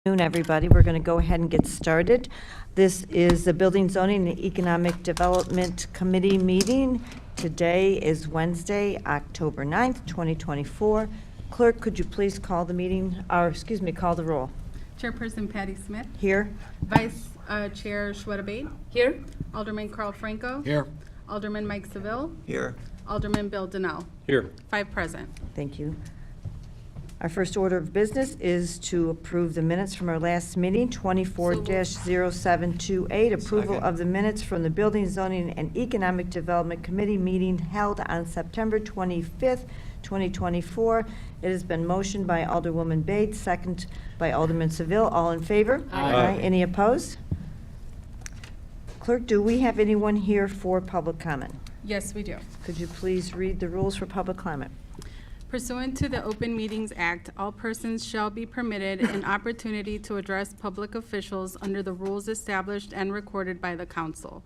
Good afternoon, everybody. We're going to go ahead and get started. This is the Building, Zoning, and Economic Development Committee meeting. Today is Wednesday, October 9th, 2024. Clerk, could you please call the meeting, or call the roll? Chairperson Patty Smith. Here. Vice Chair Shweta Bain. Here. Alderman Carl Franco. Here. Alderman Mike Seville. Here. Alderman Bill Donnell. Here. 5 present. Thank you. Our first order of business is to approve the minutes from our last meeting, 24-0728, approval Second. of the minutes from the Building, Zoning, and Economic Development Committee meeting held on September 25th, 2024. It has been motioned by Alderwoman Bates, second by Alderman Seville. All in favor? Aye. Any opposed? Clerk, do we have anyone here for public comment? Yes, we do. Could you please read the rules for public comment? Pursuant to the Open Meetings Act, all persons shall be permitted an opportunity to address public officials under the rules established and recorded by the council.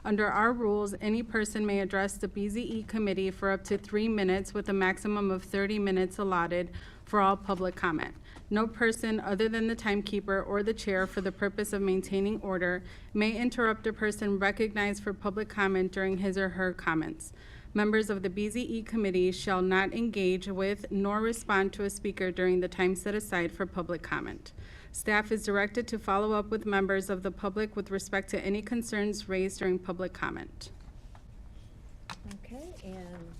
Under our rules, any person may address the BZE committee for up to 3 minutes with a maximum of 30 minutes allotted for all public comment. No person other than the timekeeper or the chair, for the purpose of maintaining order, may interrupt a person recognized for public comment during his or her comments. Members of the BZE committee shall not engage with nor respond to a speaker during the time set aside for public comment. Staff is directed to follow up with members of the public with respect to any concerns raised during public comment. Okay, and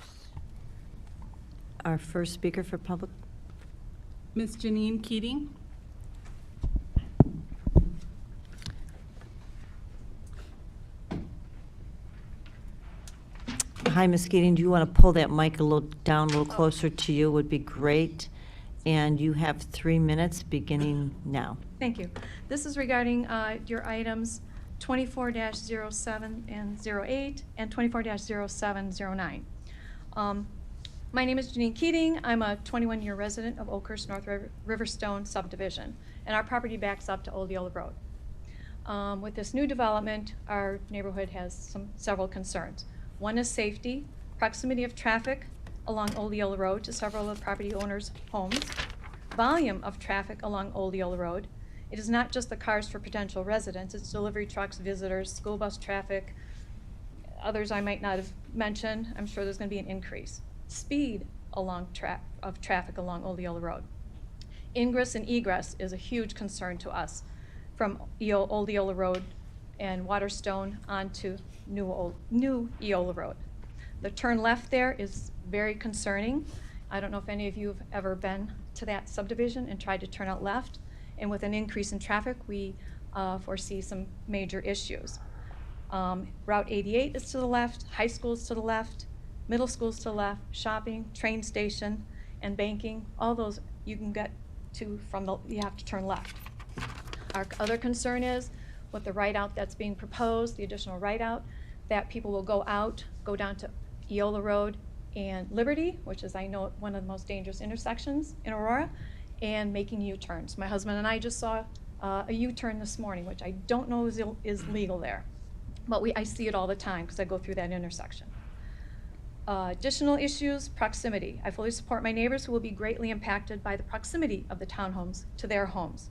our first speaker for public. Ms. Janine Keating. Hi, Ms. Keating, do you want to pull that mic a little down, a little closer to you would be great. And you have 3 minutes beginning now. Thank you. This is regarding your items 24-07 and 08 and 24-0709. My name is Janine Keating. I'm a 21-year resident of Oakhurst North Riverstone subdivision, and our property backs up to Old Yellow Road. With this new development, our neighborhood has several concerns. One is safety, proximity of traffic along Old Yellow Road to several of the property owners' homes, volume of traffic along Old Yellow Road. It is not just the cars for potential residents, it's delivery trucks, visitors, school bus traffic, others I might not have mentioned. I'm sure there's going to be an increase. Speed along traffic along Old Yellow Road. Ingress and egress is a huge concern to us from Old Eola Road and Waterstone onto New Eola Road. The turn left there is very concerning. I don't know if any of you have ever been to that subdivision and tried to turn out left. And with an increase in traffic, we foresee some major issues. Route 88 is to the left, high school is to the left, middle school is to the left, shopping, train station, and banking. All those you can get to you have to turn left. Our other concern is with the right-out that's being proposed, the additional right-out, that people will go down to Eola Road and Liberty, which is, I know, one of the most dangerous intersections in Aurora, and making U-turns. My husband and I just saw a U-turn this morning, which I don't know is legal there, but I see it all the time because I go through that intersection. Additional issues, proximity. I fully support my neighbors who will be greatly impacted by the proximity of the townhomes to their homes.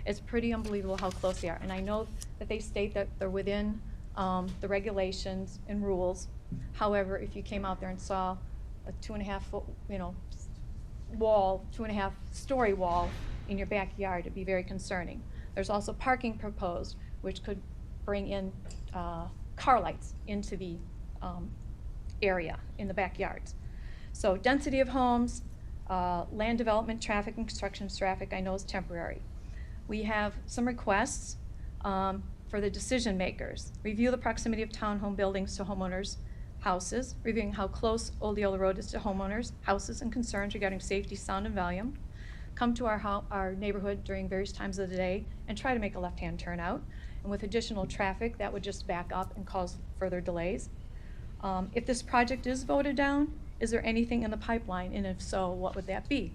It's pretty unbelievable how close they are, and I know that they state that they're within the regulations and rules. However, if you came out there and saw a 2.5 foot, wall, 2.5 story wall in your backyard, it'd be very concerning. There's also parking proposed, which could bring in car lights into the area in the backyards. So density of homes, land development traffic and construction traffic, I know is temporary. We have some requests for the decision makers. Review the proximity of townhome buildings to homeowners' houses, reviewing how close Old Yellow Road is to homeowners' houses and concerns regarding safety, sound, and volume. Come to our neighborhood during various times of the day and try to make a left-hand turn out. And with additional traffic, that would just back up and cause further delays. If this project is voted down, is there anything in the pipeline? And if so, what would that be?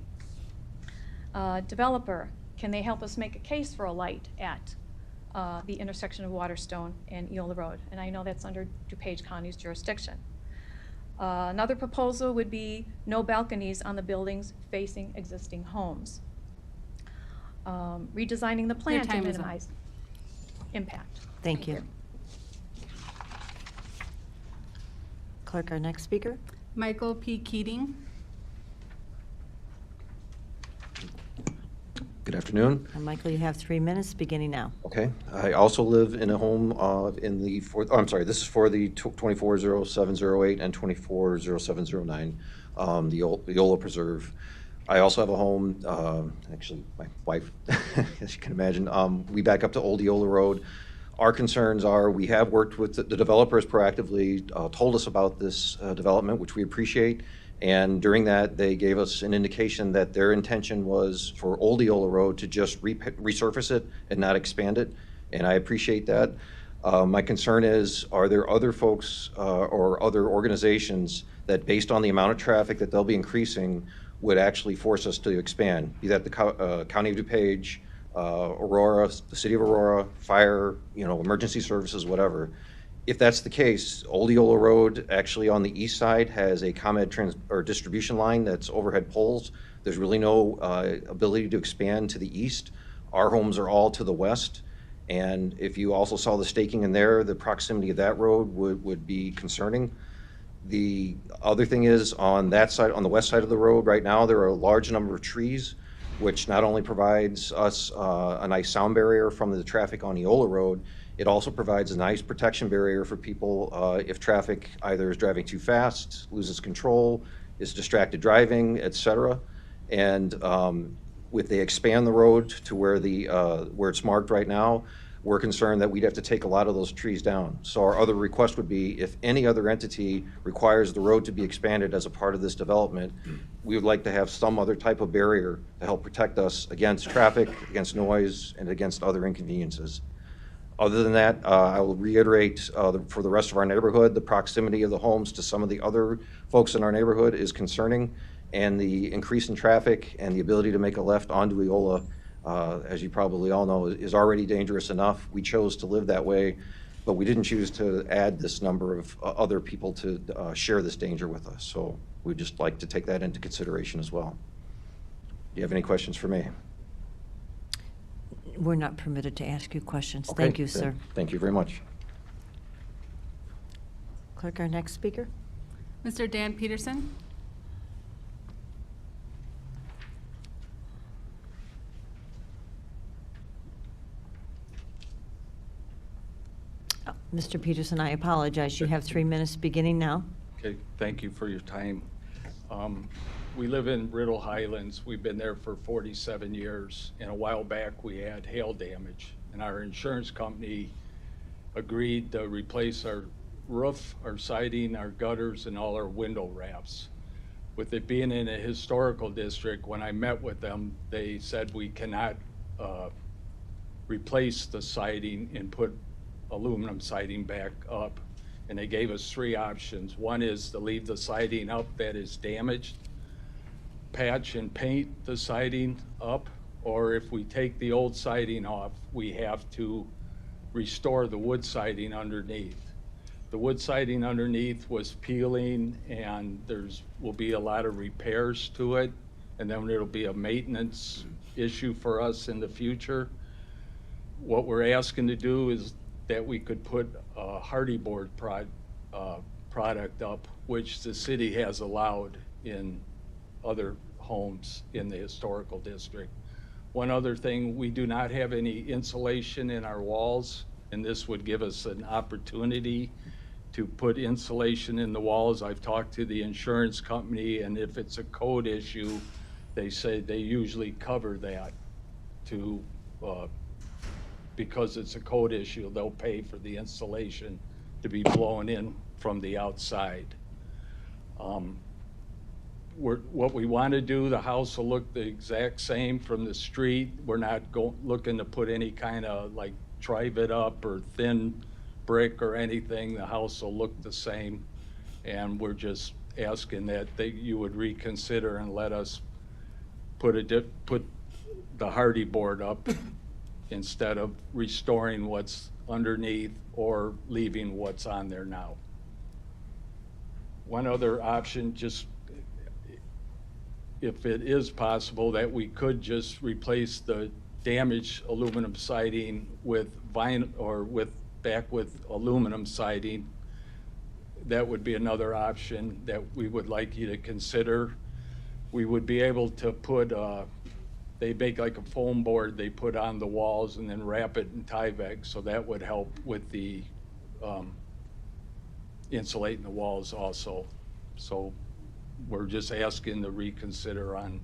Developer, can they help us make a case for a light at the intersection of Waterstone and Eola Road? And I know that's under DuPage County's jurisdiction. Another proposal would be no balconies on the buildings facing existing homes. redesigning the plan to time is up. minimize impact. Thank you. Clerk, our next speaker. Michael P. Keating. Good afternoon. And Michael, you have 3 minutes, beginning now. Okay. I also live in a home in the fourth, I'm sorry, this is for the 240708 and 240709, the Eola Preserve. I also have a home, actually, my wife, as you can imagine, we back up to Old Eola Road. Our concerns are, we have worked with, the developers proactively told us about this development, which we appreciate. And during that, they gave us an indication that their intention was for Old Eola Road to just resurface it and not expand it. And I appreciate that. My concern is, are there other folks or other organizations that, based on the amount of traffic that they'll be increasing, would actually force us to expand? Be that the County of DuPage, Aurora, the City of Aurora, fire, emergency services, whatever. If that's the case, Old Eola Road, actually on the east side, has a ComEd distribution line that's overhead poles. There's really no ability to expand to the east. Our homes are all to the west. And if you also saw the staking in there, the proximity of that road would be concerning. The other thing is, on that side, on the west side of the road right now, there are a large number of trees, which not only provides us a nice sound barrier from the traffic on Eola Road, it also provides a nice protection barrier for people if traffic either is driving too fast, loses control, is distracted driving, etc. And if they expand the road to where where it's marked right now, we're concerned that we'd have to take a lot of those trees down. So our other request would be, if any other entity requires the road to be expanded as a part of this development, we would like to have some other type of barrier to help protect us against traffic, against noise, and against other inconveniences. Other than that, I will reiterate for the rest of our neighborhood, the proximity of the homes to some of the other folks in our neighborhood is concerning, and the increase in traffic and the ability to make a left onto Eola, as you probably all know, is already dangerous enough. We chose to live that way, but we didn't choose to add this number of other people to share this danger with us. So we'd just like to take that into consideration as well. Do you have any questions for me? We're not permitted to ask you questions. Okay, Thank you, then, sir. Thank you very much. Clerk, our next speaker. Mr. Dan Peterson. Mr. Peterson, I apologize. You have 3 minutes, beginning now. Okay, thank you for your time. We live in Riddle Highlands. We've been there for 47 years. And a while back, we had hail damage. And our insurance company agreed to replace our roof, our siding, our gutters, and all our window wraps. With it being in a historical district, when I met with them, they said we cannot replace the siding and put aluminum siding back up. And they gave us 3 options. One is to leave the siding up that is damaged, patch and paint the siding up, or if we take the old siding off, we have to restore the wood siding underneath. The wood siding underneath was peeling, and will be a lot of repairs to it, and then it'll be a maintenance issue for us in the future. What we're asking to do is that we could put a hardy board product up, which the city has allowed in other homes in the historical district. One other thing, we do not have any insulation in our walls, and this would give us an opportunity to put insulation in the walls. I've talked to the insurance company, and if it's a code issue, they say they usually cover that because it's a code issue, they'll pay for the insulation to be blown in from the outside. What we want to do, the house will look the exact same from the street. We're not looking to put any kind of like tri-bit up or thin brick or anything. The house will look the same, and we're just asking that you would reconsider and let us put the hardy board up instead of restoring what's underneath or leaving what's on there now. One other option, just if it is possible, that we could just replace the damaged aluminum siding with vinyl, or back with aluminum siding, that would be another option that we would like you to consider. We would be able to put, they make like a foam board they put on the walls and then wrap it in Tyvek, so that would help with the insulating the walls also. So we're just asking to reconsider on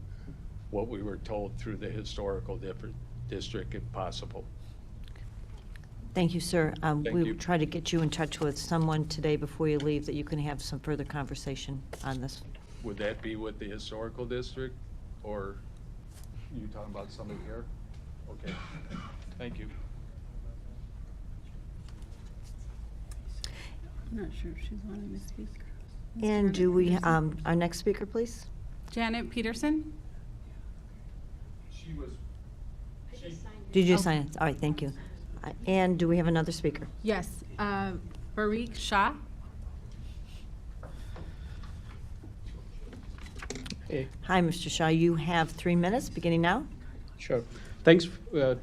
what we were told through the historical district if possible. Thank you, sir. Thank We you. will try to get you in touch with someone today before you leave, that you can have some further conversation on this. Would that be with the historical district, or you talking about somebody here? Okay, thank you. I'm not sure if she's wanting to speak. And do we, our next speaker, please? Janet Peterson? Did you sign it? All right, thank you. And do we have another speaker? Yes. Barik Shah? Hey, Hi, Mr. Shaw. You have 3 minutes, beginning now. sure. Thanks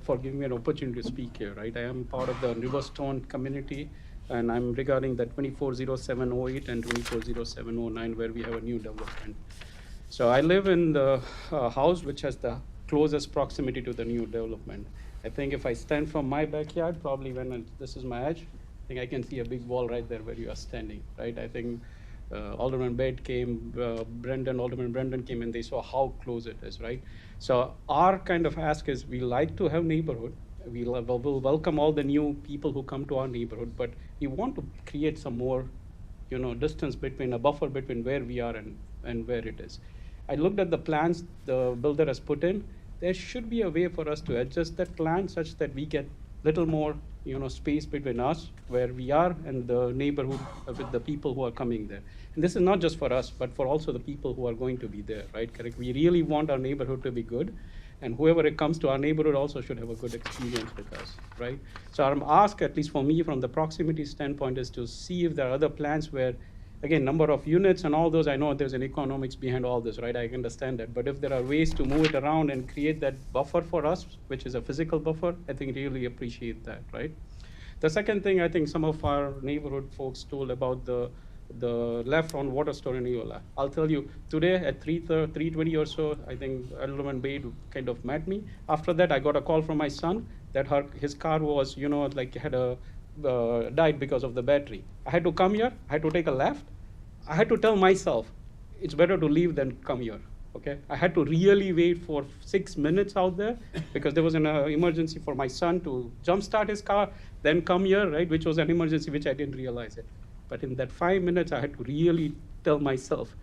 for giving me an opportunity to speak here, right? I am part of the Riverstone community, and I'm regarding the 240708 and 240709, where we have a new development. So I live in the house which has the closest proximity to the new development. I think if I stand from my backyard, probably this is my edge, I think I can see a big wall right there where you are standing, right? I think Alderman Bed came, Alderman Brendan came, and they saw how close it is, right? So our kind of ask is, we like to have neighborhood. We'll welcome all the new people who come to our neighborhood, but we want to create some more, distance between, a buffer between where we are and where it is. I looked at the plans the builder has put in. There should be a way for us to adjust that plan such that we get little more, space between us, where we are, and the neighborhood with the people who are coming there. And this is not just for us, but for also the people who are going to be there, right? Correct? We really want our neighborhood to be good, and whoever it comes to our neighborhood also should have a good experience with us, right? So our ask, at least for me, from the proximity standpoint, is to see if there are other plans where, again, number of units and all those, I know there's an economics behind all this, right? I understand that. But if there are ways to move it around and create that buffer for us, which is a physical buffer, I think really appreciate that, right? The second thing, I think some of our neighborhood folks told about the left on Waterstone in Eola. I'll tell you, today at 3:20 or so, I think Alderman Bade kind of met me. After that, I got a call from my son that his car was, died because of the battery. I had to come here, I had to take a left. I had to tell myself, it's better to leave than come here, okay? I had to really wait for 6 minutes out there because there was an emergency for my son to jumpstart his car, then come here, right? Which was an emergency which I didn't realize it. But in that 5 minutes, I had to really tell myself,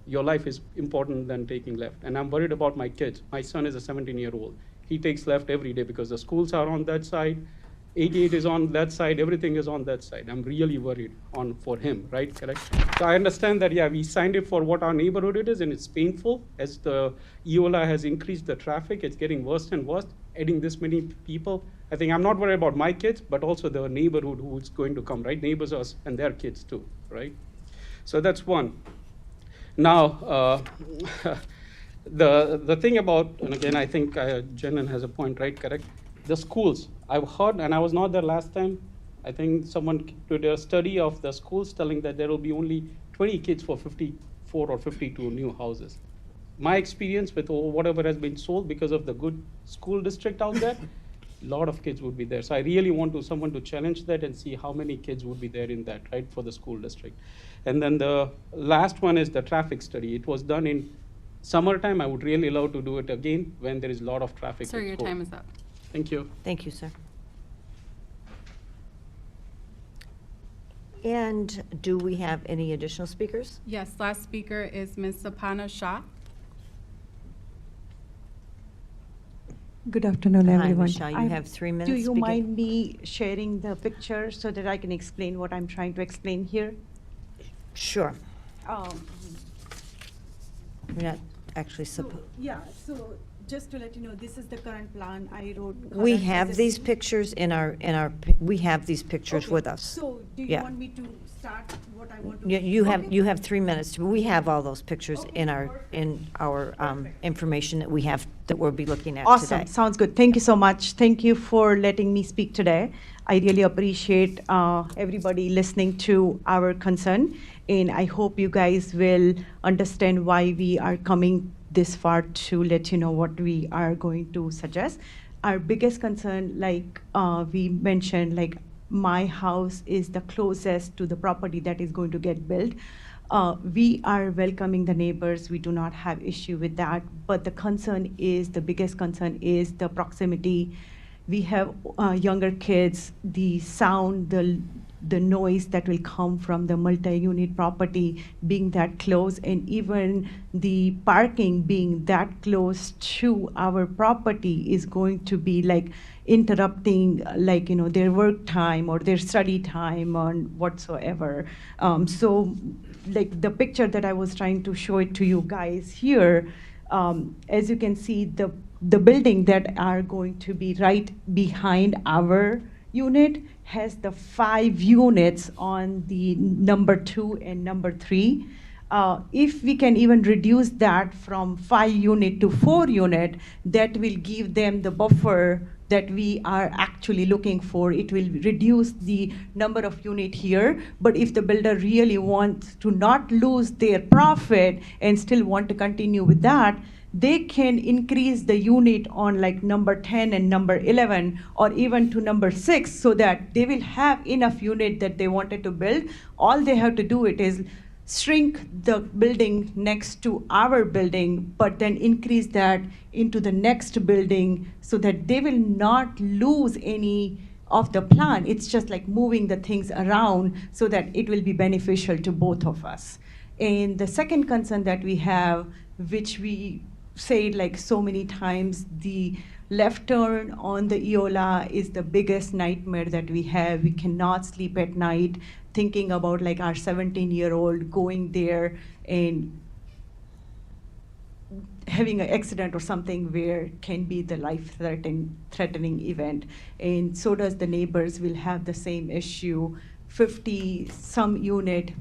your life is important than taking left. And I'm worried about my kids. My son is a 17-year-old. He takes left every day because the schools are on that side. 88 is on that side, everything is on that side. I'm really worried for him, right? Correct? So I understand that, yeah, we signed it for what our neighborhood it is, and it's painful. As the Eola has increased the traffic, it's getting worse and worse, adding this many people. I think I'm not worried about my kids, but also the neighborhood who's going to come, right? Neighbors us and their kids too, right? So that's one. Now, the thing about, and again, I think Jenan has a point, right? Correct? The schools, I've heard, and I was not there last time, I think someone did a study of the schools telling that there will be only 20 kids for 54 or 52 new houses. My experience with whatever has been sold because of the good school district out there, a lot of kids would be there. So I really want someone to challenge that and see how many kids would be there in that, right, for the school district. And then the last one is the traffic study. It was done in summertime. I would really love to do it again when there is a lot of traffic. Sir, your time is up. Thank you. Thank you, sir. And do we have any additional speakers? Yes, last speaker is Ms. Sapana Shah. Good afternoon, Hi, everyone. Michelle. You have 3 minutes. Do you Begin. mind me sharing the picture so that I can explain what I'm trying to explain here? Sure. Um, We're not actually So, yeah, so just to let you know, this is the current plan I wrote. We current have as a these C. pictures we have these pictures Okay, with us. So do you Yeah. want me to start what I want to. You have 3 minutes. We have all those pictures in our information that we have, that we'll be looking at today. Awesome, sounds good. Thank you so much. Thank you for letting me speak today. I really appreciate everybody listening to our concern, and I hope you guys will understand why we are coming this far to let you know what we are going to suggest. Our biggest concern, like we mentioned, like my house is the closest to the property that is going to get built. We are welcoming the neighbors. We do not have issue with that. But the biggest concern is the proximity. We have younger kids, the sound, the noise that will come from the multi-unit property being that close, and even the parking being that close to our property is going to be like interrupting, like, their work time or their study time or whatsoever. So like the picture that I was trying to show it to you guys here, as you can see, the building that are going to be right behind our unit has the 5 units on the number 2 and number 3. If we can even reduce that from 5 unit to 4 unit, that will give them the buffer that we are actually looking for. It will reduce the number of unit here, but if the builder really wants to not lose their profit and still want to continue with that, they can increase the unit on like number 10 and number 11 or even to number 6, so that they will have enough unit that they wanted to build. All they have to do it is shrink the building next to our building, but then increase that into the next building so that they will not lose any of the plan. It's just like moving the things around so that it will be beneficial to both of us. And the second concern that we have, which we said like so many times, the left turn on the Eola is the biggest nightmare that we have. We cannot sleep at night thinking about like our 17-year-old going there and having an accident or something where can be the life-threatening event. And so does the neighbors will have the same issue. 50 some unit,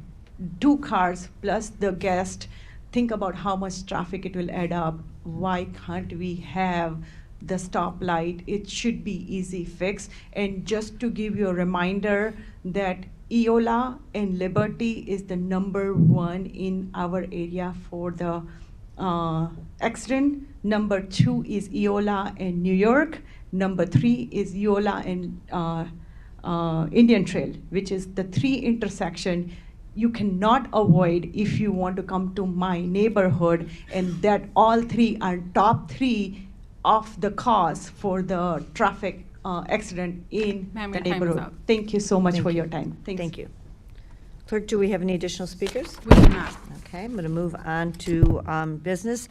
2 cars plus the guest. Think about how much traffic it will add up. Why can't we have the stoplight? It should be easy fix. And just to give you a reminder that Eola and Liberty is the number 1 in our area for the accident. Number 2 is Eola and New York. Number 3 is Eola and Indian Trail, which is the 3 intersection you cannot avoid if you want to come to my neighborhood, and that all 3 are top 3 of the cause for the traffic accident in Ma'am, the your time is neighborhood. up. Thank you so much Thank for you. your time. Thanks. Thank you. Clerk, do we have any additional speakers? We do not. Okay, I'm going to move on to business.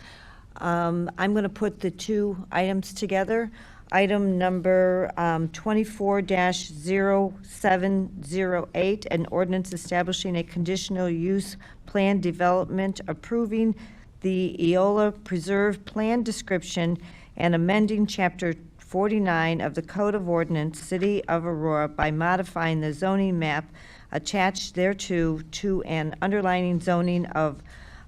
I'm going to put the 2 items together. Item number 24-0708, an ordinance establishing a conditional use plan development approving the Eola Preserve Plan description and amending Chapter 49 of the Code of Ordinance, City of Aurora, by modifying the zoning map attached thereto to an underlining zoning of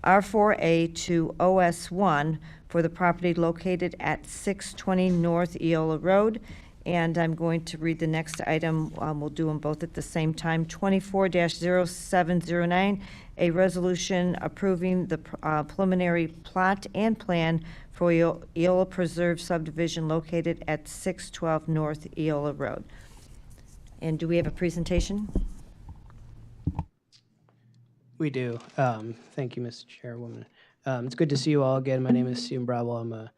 R4A to OS1 for the property located at 620 North Eola Road. And I'm going to read the next item. We'll do them both at the same time. 24-0709, a resolution approving the preliminary plot and plan for Eola Preserve subdivision located at 612 North Eola Road. And do we have a presentation? We do. Thank you, Ms. Chairwoman. It's good to see you all again. My name is Stephen Bravo. I'm a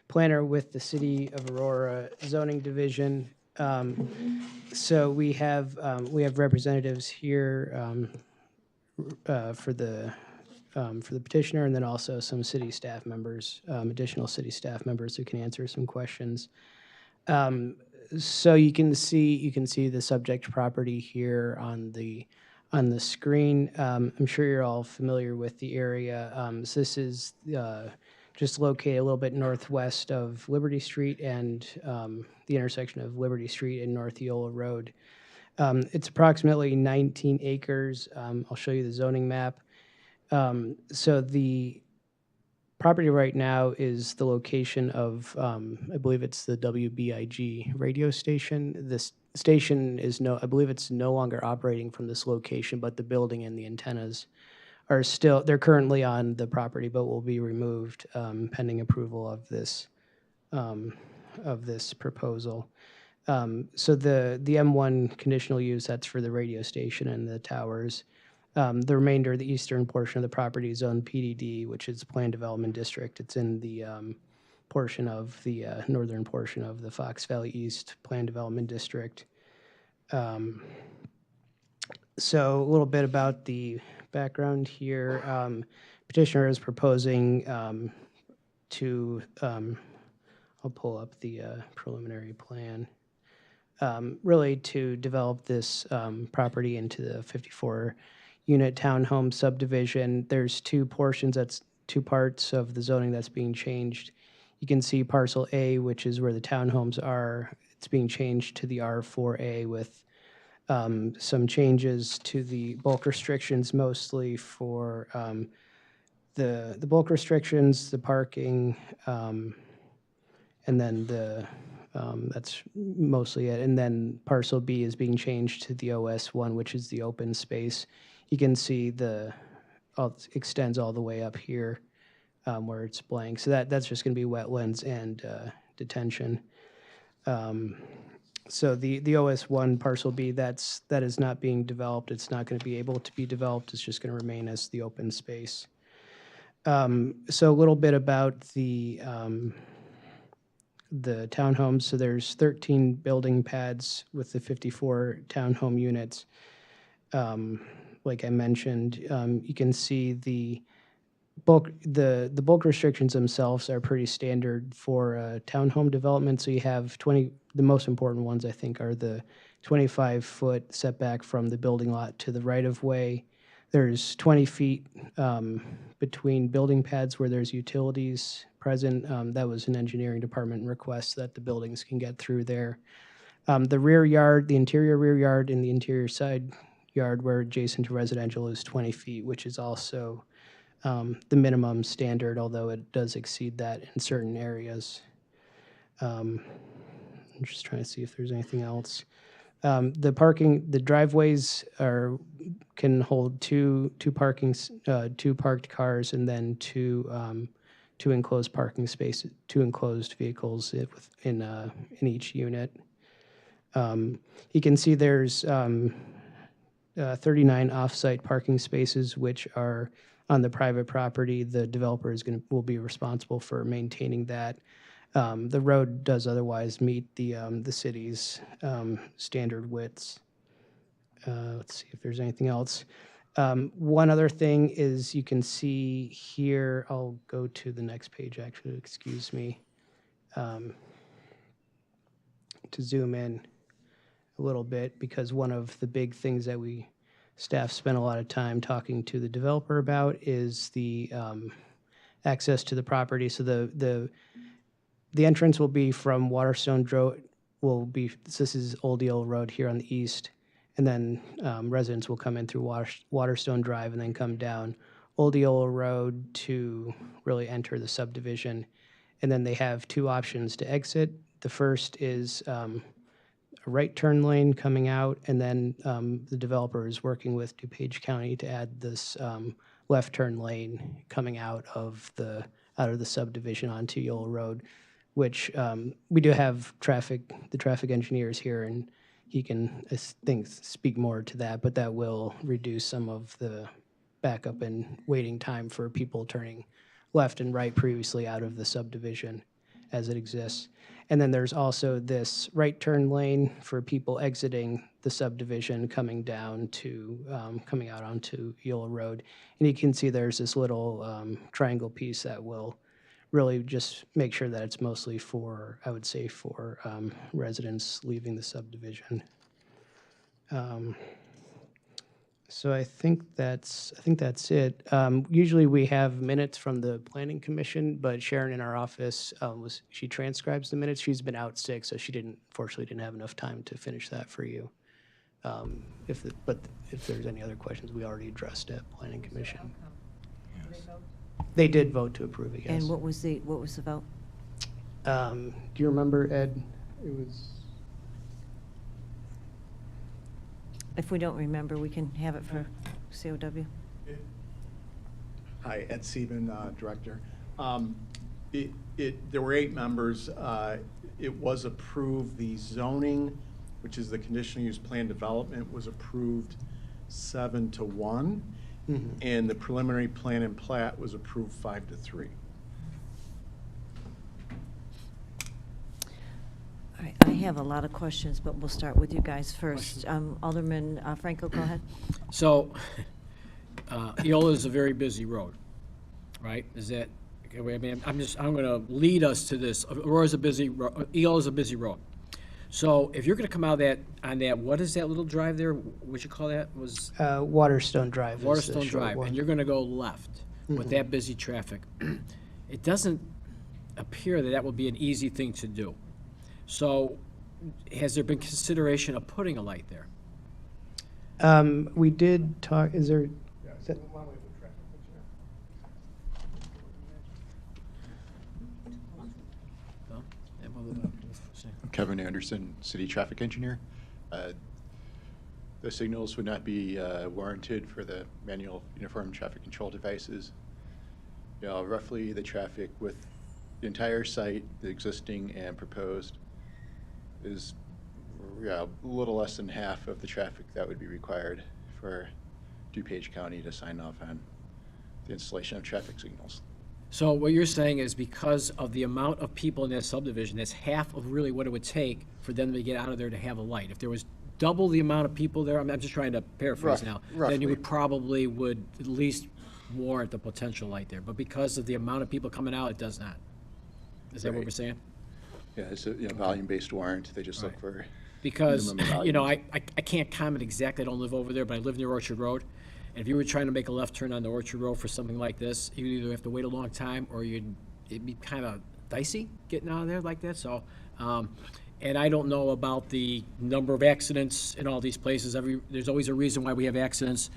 planner with the City of Aurora Zoning Division. So we have representatives here for the petitioner, and then also some city staff members, additional city staff members who can answer some questions. So you can see the subject property here on the screen. I'm sure you're all familiar with the area. So this is just located a little bit northwest of Liberty Street and the intersection of Liberty Street and North Eola Road. It's approximately 19 acres. I'll show you the zoning map. So the property right now is the location of, I believe it's the WBIG radio station. This station is I believe it's no longer operating from this location, but the building and the antennas are still, they're currently on the property, but will be removed pending approval of this proposal. So the M1 conditional use, that's for the radio station and the towers. The remainder, the eastern portion of the property is zoned PDD, which is Planned Development District. It's in the portion of the northern portion of the Fox Valley East Planned Development District. So a little bit about the background here. Petitioner is proposing to, I'll pull up the preliminary plan, really to develop this property into the 54-unit townhome subdivision. There's two portions, that's two parts of the zoning that's being changed. You can see parcel A, which is where the townhomes are. It's being changed to the R4A with some changes to the bulk restrictions, mostly for the bulk restrictions, the parking, and then that's mostly it. And then parcel B is being changed to the OS1, which is the open space. You can see extends all the way up here where it's blank. So that's just going to be wetlands and detention. So the OS1 parcel B, that is not being developed. It's not going to be able to be developed. It's just going to remain as the open space. So a little bit about the townhomes. So there's 13 building pads with the 54 townhome units. Like I mentioned, you can see the bulk restrictions themselves are pretty standard for townhome development. So you have the most important ones, I think, are the 25-foot setback from the building lot to the right-of-way. There's 20 feet between building pads where there's utilities present. That was an engineering department request that the buildings can get through there. The rear yard, the interior rear yard and the interior side yard where adjacent to residential is 20 feet, which is also the minimum standard, although it does exceed that in certain areas. I'm just trying to see if there's anything else. The driveways can hold two parked cars and then two enclosed parking spaces, two enclosed vehicles in each unit. You can see there's 39 off-site parking spaces, which are on the private property. The developer will be responsible for maintaining that. The road does otherwise meet the city's standard widths. Let's see if there's anything else. One other thing is you can see here, I'll go to the next page actually, excuse me, to zoom in a little bit, because one of the big things that staff spent a lot of time talking to the developer about is the access to the property. So the entrance will be from Waterstone Road. This is Old Yellow Road here on the east, and then residents will come in through Waterstone Drive and then come down Old Yellow Road to really enter the subdivision. And then they have two options to exit. The first is a right turn lane coming out, and then the developer is working with DuPage County to add this left turn lane coming out of the subdivision onto Yellow Road, which we do have the traffic engineers here, and he can, I think, speak more to that, but that will reduce some of the backup and waiting time for people turning left and right previously out of the subdivision as it exists. And then there's also this right turn lane for people exiting the subdivision coming out onto Yellow Road. And you can see there's this little triangle piece that will really just make sure that it's mostly for residents leaving the subdivision. So I think that's it. Usually we have minutes from the Planning Commission, but Sharon in our office, she transcribes the minutes. She's been out sick, so she unfortunately didn't have enough time to finish that for you. But if there's any other questions, we already addressed it, Planning Commission. They did vote to approve it, yes. And what was the vote? Do you remember, Ed? It was, If we don't remember, we can have it for COW. Hi, Ed Seaman, Director. There were 8 members. It was approved, the zoning, which is the conditional use plan development, was approved 7-1. And the preliminary plan and plat was approved 5-3. All right, I have a lot of questions, but we'll start with you guys first. Alderman Franco, go ahead. So, Eola is a very busy road, right? Is that, I mean, I'm gonna lead us to this. Aurora's a busy, Eola's a busy road. So if you're gonna come out on that, what is that little drive there? What you call that? Was Waterstone Drive. is the Waterstone short Drive, one. and you're gonna go left with that busy traffic. It doesn't appear that will be an easy thing to do. So has there been consideration of putting a light there? We did talk, is there? is that- No? Kevin Anderson, City Traffic Engineer. The signals would not be warranted for the manual uniform traffic control devices. Roughly the traffic with the entire site, the existing and proposed, is a little less than half of the traffic that would be required for DuPage County to sign off on the installation of traffic signals. So what you're saying is because of the amount of people in that subdivision, that's half of really what it would take for them to get out of there to have a light. If there was double the amount of people there, I'm just trying to paraphrase now, then roughly. you would probably would at least warrant the potential light there. But because of the amount of people coming out, it does not. Is that what Right. we're saying? Yeah, it's a volume-based warrant. They just look Right. for Because, minimum you know, volume. I can't comment exactly, I don't live over there, but I live near Orchard Road. And if you were trying to make a left turn on the Orchard Road for something like this, you'd either have to wait a long time or it'd be kind of dicey getting out of there like that, so. And I don't know about the number of accidents in all these places. There's always a reason why we have accidents,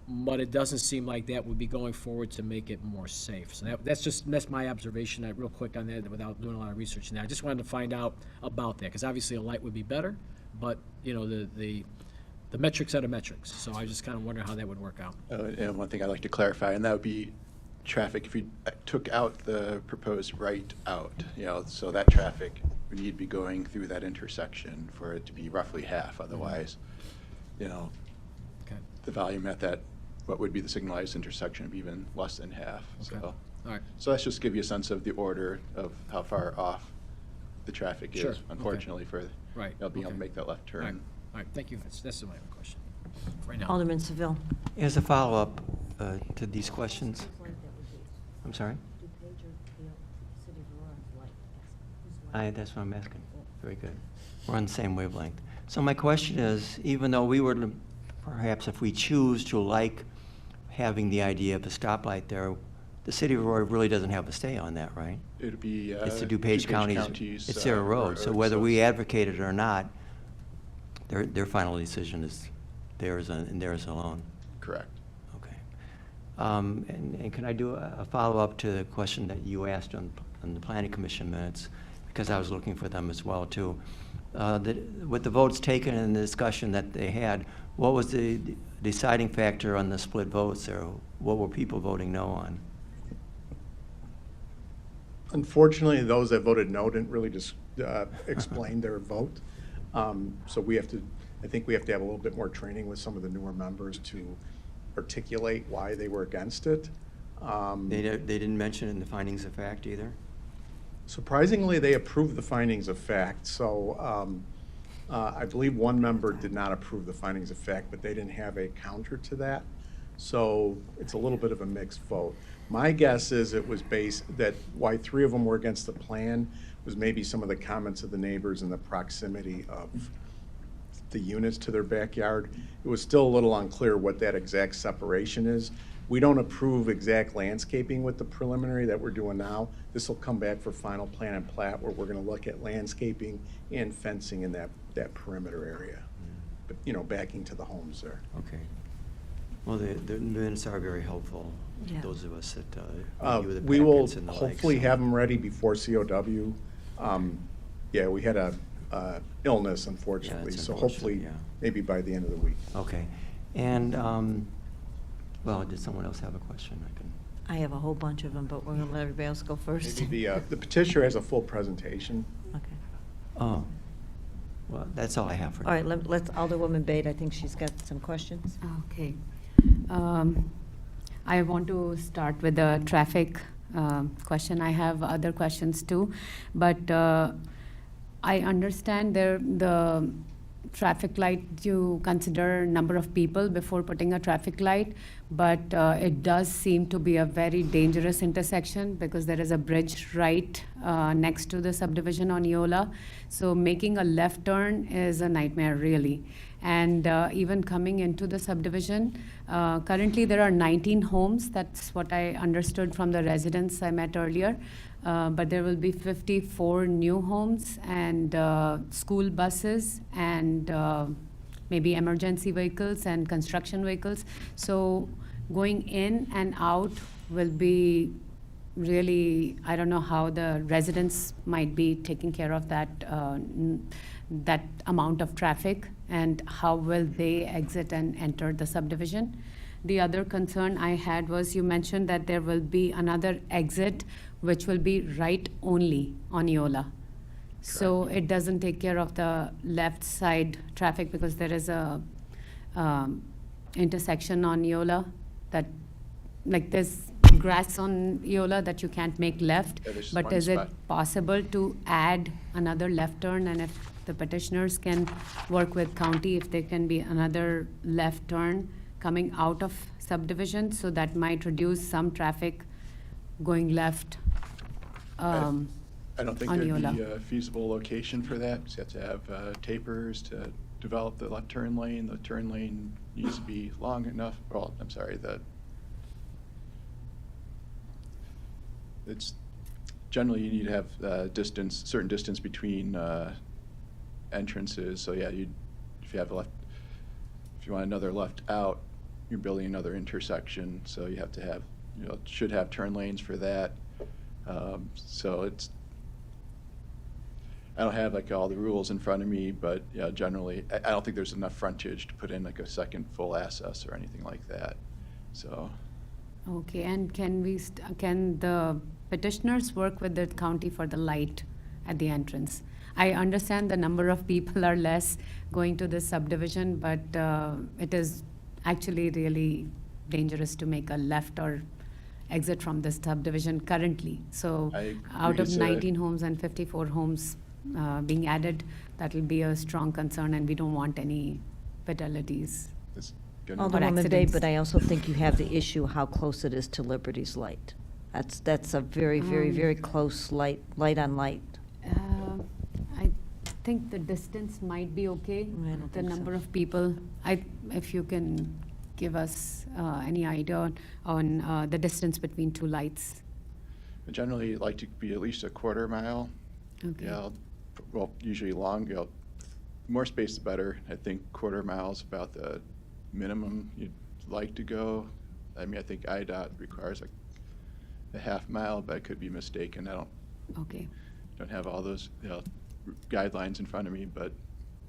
but it doesn't seem like that would be going forward to make it more safe. So that's my observation, real quick on that, without doing a lot of research now. I just wanted to find out about that, because obviously a light would be better, but, you know, the metrics are the metrics, so I just kind of wonder how that would work out. And one thing I'd like to clarify, and that would be traffic, if you took out the proposed right out, so that traffic would need to be going through that intersection for it to be roughly half, otherwise, Okay, the volume at that, what would be the signalized intersection would be even less than half, Okay. so. all right. So that's just to give you a sense of the order of how far off the traffic Sure, is, okay. unfortunately, for Right, being able okay. to make that left All right, turn. all right, thank you. That's my only question right now. Alderman Seville. As a follow-up to these questions, I'm sorry? That's what I'm asking. Very good. We're on the same wavelength. So my question is, even though we were, perhaps if we choose to like having the idea of a stoplight there, the city of Aurora really doesn't have a say on that, right? It would be. It's the DuPage County's, County's, it's their road, so whether so we it's- advocate it or not, their final decision is theirs and theirs alone. Correct. Okay. And can I do a follow-up to the question that you asked on the Planning Commission minutes? Because I was looking for them as well, too. With the votes taken and the discussion that they had, what was the deciding factor on the split votes, or what were people voting no on? Unfortunately, those that voted no didn't really just explain their vote. So I think we have to have a little bit more training with some of the newer members to articulate why they were against it. They didn't mention it in the findings of fact either? Surprisingly, they approved the findings of fact. So I believe one member did not approve the findings of fact, but they didn't have a counter to that. So it's a little bit of a mixed vote. My guess is it was based that why 3 of them were against the plan was maybe some of the comments of the neighbors and the proximity of the units to their backyard. It was still a little unclear what that exact separation is. We don't approve exact landscaping with the preliminary that we're doing now. This will come back for final plan and plat, where we're gonna look at landscaping and fencing in that perimeter area. backing to the homes there. Okay. Well, the minutes are very helpful, Yeah. those of us that review the We will packets and the like. hopefully so- have them ready before COW. Yeah, we had a illness, unfortunately, it's so unfortunate, hopefully, yeah. maybe by the end of the week. Okay. And, well, did someone else have a question? I can. I have a whole bunch of them, but we're going to let everybody else go first. Maybe the petitioner has a full presentation. Okay. Oh, well, that's all I have for now. All right, let's, Alderwoman Bate, I think she's got some questions. Okay. I want to start with the traffic question. I have other questions too, but I understand the traffic light, you consider number of people before putting a traffic light, but it does seem to be a very dangerous intersection because there is a bridge right next to the subdivision on Eola. So making a left turn is a nightmare, really. And even coming into the subdivision, currently there are 19 homes. That's what I understood from the residents I met earlier. But there will be 54 new homes and school buses and maybe emergency vehicles and construction vehicles. So going in and out will be really, I don't know how the residents might be taking care of that, that amount of traffic, and how will they exit and enter the subdivision. The other concern I had was you mentioned that there will be another exit which will be right only on Eola. So it doesn't take care of the left side traffic because there is a intersection on Eola that, like there's grass on Eola that you can't make left. Yeah, there's But one is it spot. possible to add another left turn? And if the petitioners can work with county, if there can be another left turn coming out of subdivision, so that might reduce some traffic going left I don't think on there'd Eola. be a feasible location for that. You have to have tapers to develop the left turn lane. The turn lane needs to be long enough, well, I'm sorry, it's, generally you need to have distance, certain distance between entrances. So yeah, if you have if you want another left out, you're building another intersection. So you have to have, should have turn lanes for that. So I don't have like all the rules in front of me, but yeah, generally, I don't think there's enough frontage to put in like a second full access or anything like that. So, Okay, and can can the petitioners work with the county for the light at the entrance? I understand the number of people are less going to this subdivision, but it is actually really dangerous to make a left or exit from this subdivision currently. So I out agree. of 19 homes and 54 homes being added, that will be a strong concern, and we don't want any fatalities. it's gonna, Alderwoman Bate, accidents. but I also think you have the issue how close it is to Liberty's Light. That's a very, very close light on light. I think the distance might be okay. I don't The think so. number of people, if you can give us any idea on the distance between two lights. I generally like to be at least a quarter mile. Okay. Yeah, well, usually long, more space the better. I think quarter mile is about the minimum you'd like to go. I mean, I think IDOT requires like a half mile, but I could be mistaken. I Okay. don't have all those, guidelines in front of me, but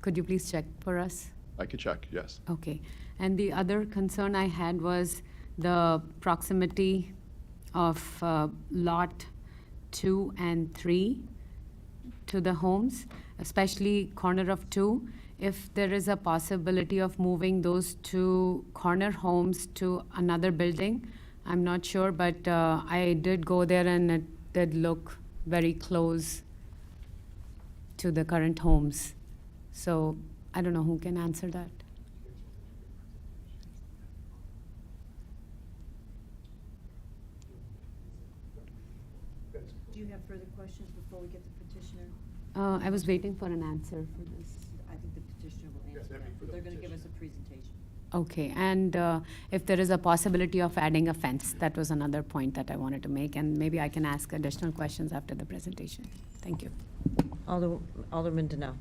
Could you please check for us? I could check, yes. Okay. And the other concern I had was the proximity of lot 2 and 3 to the homes, especially corner of 2. If there is a possibility of moving those 2 corner homes to another building, I'm not sure, but I did go there and it did look very close to the current homes. So I don't know who can answer that. Do you have further questions before we get the petitioner? I was waiting for an answer for this. I think the petitioner will answer that. They're going to give us a presentation. Okay, and if there is a possibility of adding a fence, that was another point that I wanted to make, and maybe I can ask additional questions after the presentation. Thank you. Alderman Donnell.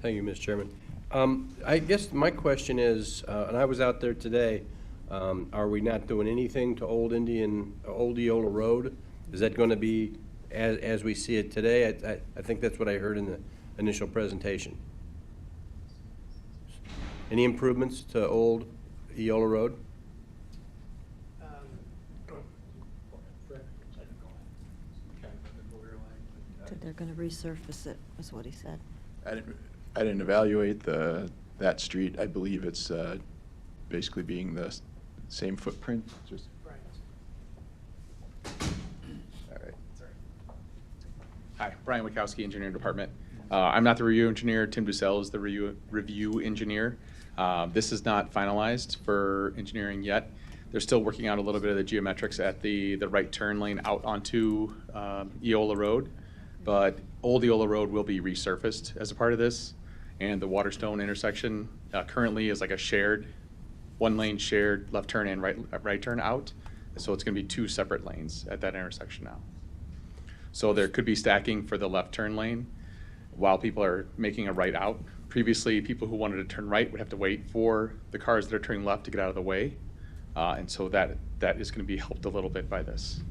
Thank you, Ms. Chairman. I guess my question is, and I was out there today, are we not doing anything to Old Eola Road? Is that going to be as we see it today? I think that's what I heard in the initial presentation. Any improvements to Old Eola Road? They're going to resurface it, is what he said. I didn't evaluate that street. I believe it's basically being the same footprint, just. All right. Hi, Brian Wachowski, Engineering Department. I'm not the review engineer. Tim Dussel is the review engineer. This is not finalized for engineering yet. They're still working out a little bit of the geometrics at the right turn lane out onto Eola Road. But Old Eola Road will be resurfaced as a part of this. And the Waterstone intersection currently is like a shared, one lane shared left turn and right turn out. So it's going to be two separate lanes at that intersection now. So there could be stacking for the left turn lane while people are making a right out. Previously, people who wanted to turn right would have to wait for the cars that are turning left to get out of the way. And so that is going to be helped a little bit by this.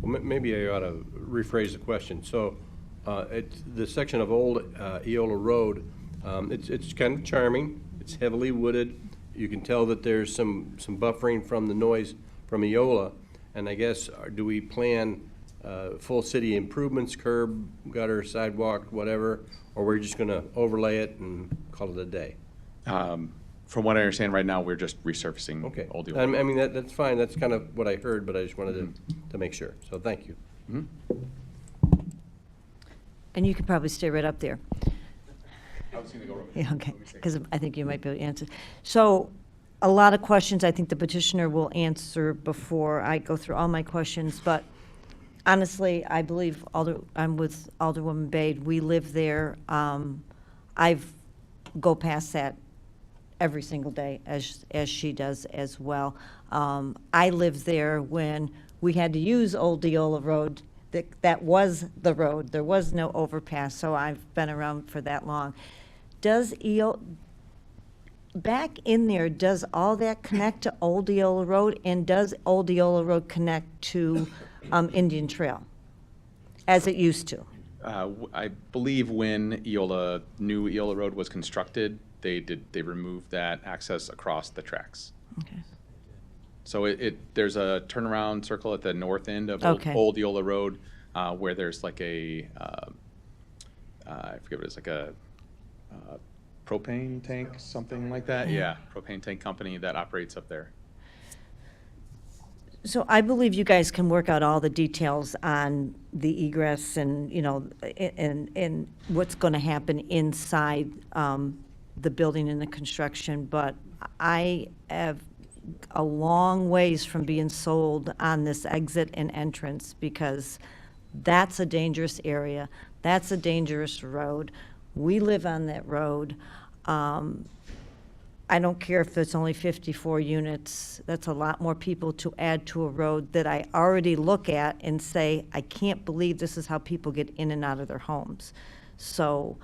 Well, maybe I ought to rephrase the question. So the section of Old Eola Road, it's kind of charming. It's heavily wooded. You can tell that there's some buffering from the noise from Eola. And I guess, do we plan full city improvements, curb, gutter, sidewalk, whatever, or we're just going to overlay it and call it a day? From what I understand right now, we're just resurfacing Old Eola Road. I mean, that's fine. That's kind of what I heard, but I just wanted to make sure. So thank you. And you can probably stay right up there. I was going to go. Yeah, okay, because I think you might be able to answer. So a lot of questions I think the petitioner will answer before I go through all my questions, but honestly, I believe I'm with Alderwoman Bade. We live there. I've go past that every single day, as she does as well. I lived there when we had to use Old Eola Road. That was the road. There was no overpass, so I've been around for that long. Does back in there, does all that connect to Old Eola Road, and does Old Eola Road connect to Indian Trail, as it used to? I believe when new Eola Road was constructed, they removed that access across the tracks. Okay. So there's a turnaround circle at the north end of Old Eola Road where there's like I forget what it's like a propane tank, something like that. Yeah, propane tank company that operates up there. So I believe you guys can work out all the details on the egress and, and what's going to happen inside the building and the construction, but I have a long ways from being sold on this exit and entrance because that's a dangerous area. That's a dangerous road. We live on that road. I don't care if it's only 54 units. That's a lot more people to add to a road that I already look at and say, I can't believe this is how people get in and out of their homes. So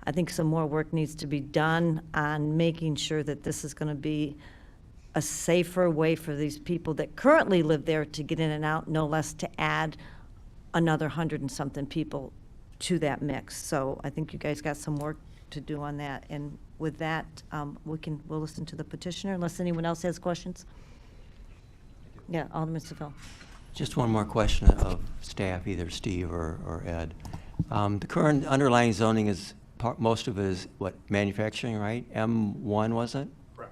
I think some more work needs to be done on making sure that this is going to be a safer way for these people that currently live there to get in and out, no less to add another 100 and something people to that mix. So I think you guys got some work to do on that. And with that, we'll listen to the petitioner unless anyone else has questions. Yeah, Alderman Seville. Just one more question of staff, either Steve or Ed. The current underlying zoning is, most of it is what, manufacturing, right? M1, was it? Correct.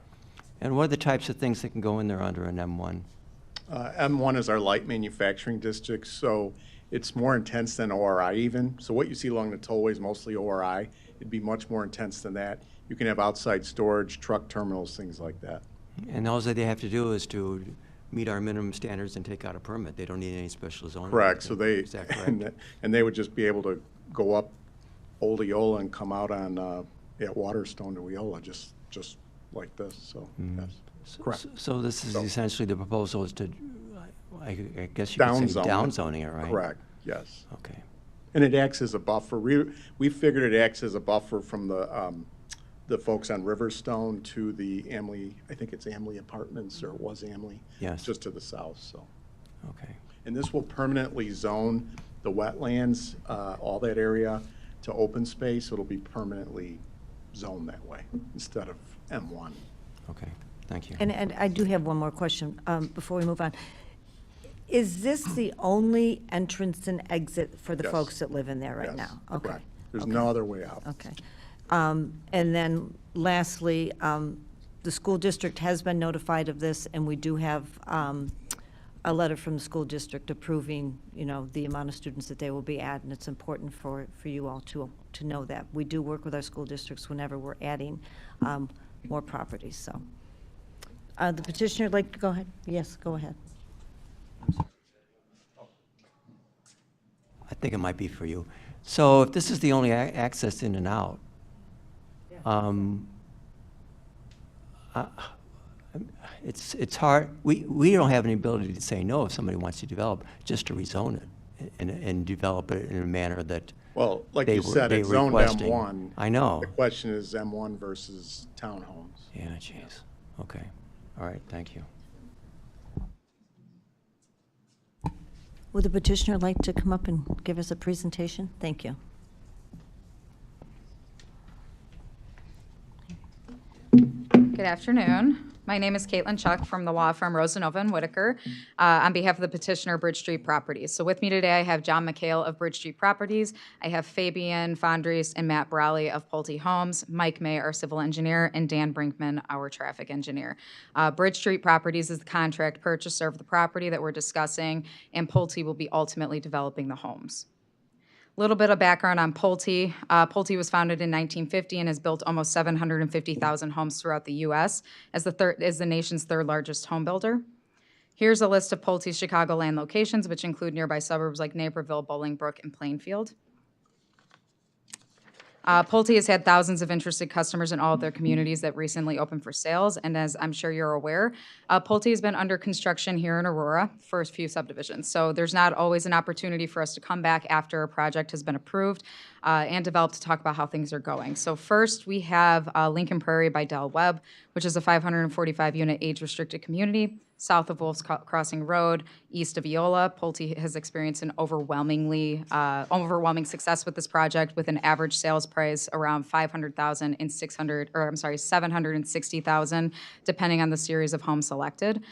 And what are the types of things that can go in there under an M1? M1 is our light manufacturing district, so it's more intense than ORI even. So what you see along the tollway is mostly ORI. It'd be much more intense than that. You can have outside storage, truck terminals, things like that. And all that they have to do is to meet our minimum standards and take out a permit. They don't need any special zoning. Correct. So they, Is that correct? and they would just be able to go up Old Eola and come out on at Waterstone to Eola, just like this. So yes, correct. So this is essentially the proposal is to, I guess you could say downzoning it, right? Correct. Yes. Okay. And it acts as a buffer. We figured it acts as a buffer from the the folks on Riverstone to the Amley, I think it's Amley Apartments, or it was Amley. Yes. Just to the south, so. Okay. And this will permanently zone the wetlands, all that area, to open space. It'll be permanently zoned that way instead of M1. Okay, thank you. And I do have one more question before we move on. Is this the only entrance and exit for the Yes. folks that live in there right Yes, now? Okay. correct. There's Okay. no other way out. Okay. And then lastly, the school district has been notified of this, and we do have a letter from the school district approving, the amount of students that they will be at, and it's important for you all to know that. We do work with our school districts whenever we're adding more properties, so. The petitioner would like to go ahead? Yes, go ahead. I think it might be for you. So if this is the only access in and out, it's hard, we don't have any ability to say no if somebody wants to develop, just to rezone it and develop it in a manner that Well, like they you were- said, they it's were zoned requesting. M1. I know. The question is M1 versus townhomes. Yeah, jeez. Okay. All right, thank you. Would the petitioner like to come up and give us a presentation? Thank you. Good afternoon. My name is Caitlin Chuck from the law firm Rosanova and Whitaker on behalf of the petitioner Bridge Street Properties. So with me today, I have John McHale of Bridge Street Properties. I have Fabian Fondries and Matt Brawley of Pulte Homes, Mike May, our civil engineer, and Dan Brinkman, our traffic engineer. Bridge Street Properties is the contract purchaser of the property that we're discussing, and Pulte will be ultimately developing the homes. Little bit of background on Pulte. Pulte was founded in 1950 and has built almost 750,000 homes throughout the U.S. as the nation's third largest home builder. Here's a list of Pulte's Chicagoland locations, which include nearby suburbs like Naperville, Bolingbrook, and Plainfield. Pulte has had thousands of interested customers in all of their communities that recently opened for sales, and as I'm sure you're aware, Pulte has been under construction here in Aurora for a few subdivisions. So there's not always an opportunity for us to come back after a project has been approved and developed to talk about how things are going. So first, we have Lincoln Prairie by Del Webb, which is a 545-unit age-restricted community south of Wolf's Crossing Road, east of Eola. Pulte has experienced an overwhelming success with this project, with an average sales price around $500,000 and $760,000, depending on the series of homes selected.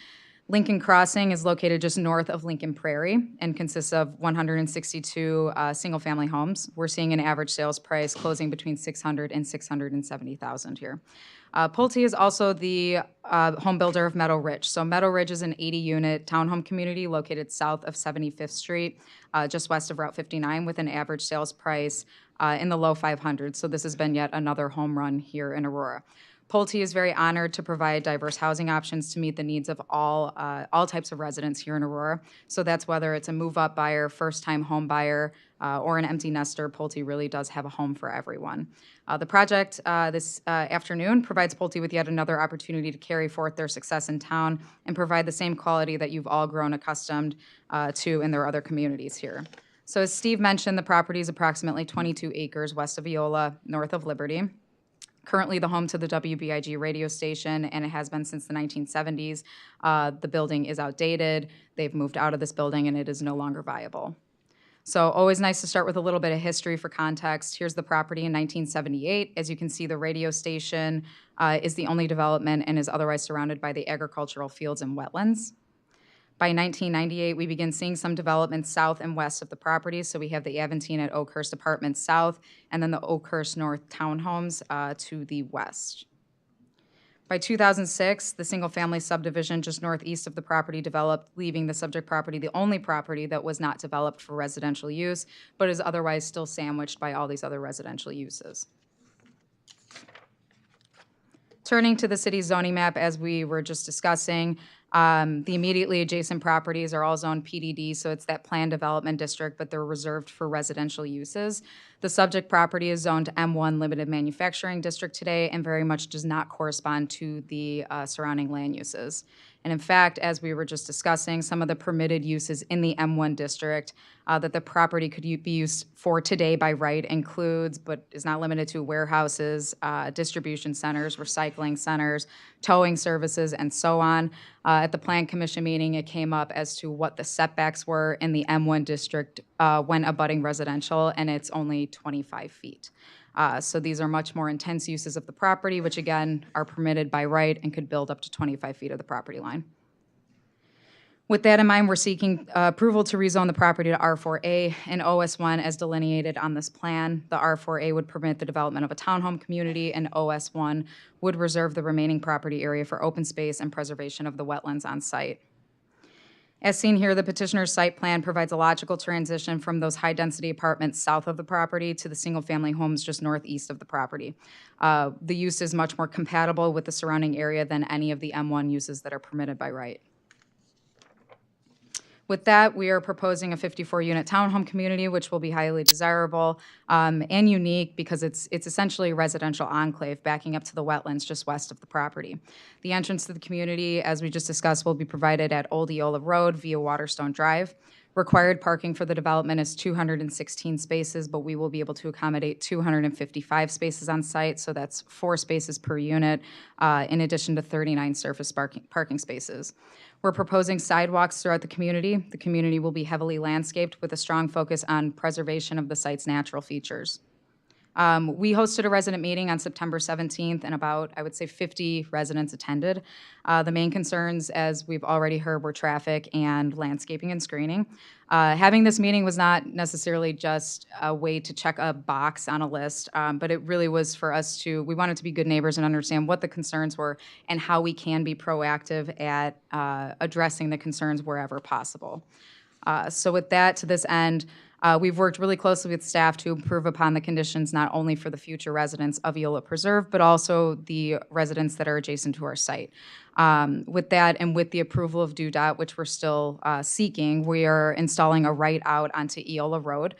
Lincoln Crossing is located just north of Lincoln Prairie and consists of 162 single-family homes. We're seeing an average sales price closing between $600,000 and $670,000 here. Pulte is also the home builder of Meadow Ridge. So Meadow Ridge is an 80-unit townhome community located south of 75th Street, just west of Route 59, with an average sales price in the low 500s. So this has been yet another home run here in Aurora. Pulte is very honored to provide diverse housing options to meet the needs of all types of residents here in Aurora. So that's whether it's a move-up buyer, first-time home buyer, or an empty nester. Pulte really does have a home for everyone. The project this afternoon provides Pulte with yet another opportunity to carry forth their success in town and provide the same quality that you've all grown accustomed to in their other communities here. So as Steve mentioned, the property is approximately 22 acres west of Eola, north of Liberty. Currently the home to the WBIG radio station, and it has been since the 1970s. The building is outdated. They've moved out of this building, and it is no longer viable. So always nice to start with a little bit of history for context. Here's the property in 1978. As you can see, the radio station is the only development and is otherwise surrounded by the agricultural fields and wetlands. By 1998, we begin seeing some development south and west of the property. So we have the Aventine at Oakhurst Apartments south, and then the Oakhurst North townhomes to the west. By 2006, the single-family subdivision just northeast of the property developed, leaving the subject property the only property that was not developed for residential use, but is otherwise still sandwiched by all these other residential uses. Turning to the city's zoning map, as we were just discussing, the immediately adjacent properties are all zoned PDD, so it's that planned development district, but they're reserved for residential uses. The subject property is zoned M1 Limited Manufacturing District today and very much does not correspond to the surrounding land uses. And in fact, as we were just discussing, some of the permitted uses in the M1 district that the property could be used for today by right includes, but is not limited to, warehouses, distribution centers, recycling centers, towing services, and so on. At the Plan Commission meeting, it came up as to what the setbacks were in the M1 district when abutting residential, and it's only 25 feet. So these are much more intense uses of the property, which again are permitted by right and could build up to 25 feet of the property line. With that in mind, we're seeking approval to rezone the property to R4A and OS1 as delineated on this plan. The R4A would permit the development of a townhome community, and OS1 would reserve the remaining property area for open space and preservation of the wetlands on site. As seen here, the petitioner's site plan provides a logical transition from those high-density apartments south of the property to the single-family homes just northeast of the property. The use is much more compatible with the surrounding area than any of the M1 uses that are permitted by right. With that, we are proposing a 54-unit townhome community, which will be highly desirable and unique because it's essentially a residential enclave backing up to the wetlands just west of the property. The entrance to the community, as we just discussed, will be provided at Old Eola Road via Waterstone Drive. Required parking for the development is 216 spaces, but we will be able to accommodate 255 spaces on site, so that's 4 spaces per unit, in addition to 39 surface parking spaces. We're proposing sidewalks throughout the community. The community will be heavily landscaped with a strong focus on preservation of the site's natural features. We hosted a resident meeting on September 17th, and about, I would say, 50 residents attended. The main concerns, as we've already heard, were traffic and landscaping and screening. Having this meeting was not necessarily just a way to check a box on a list, but it really was for us we wanted to be good neighbors and understand what the concerns were and how we can be proactive at addressing the concerns wherever possible. So with that, to this end, we've worked really closely with staff to improve upon the conditions not only for the future residents of Eola Preserve, but also the residents that are adjacent to our site. With that, and with the approval of DUDOT, which we're still seeking, we are installing a right out onto Eola Road.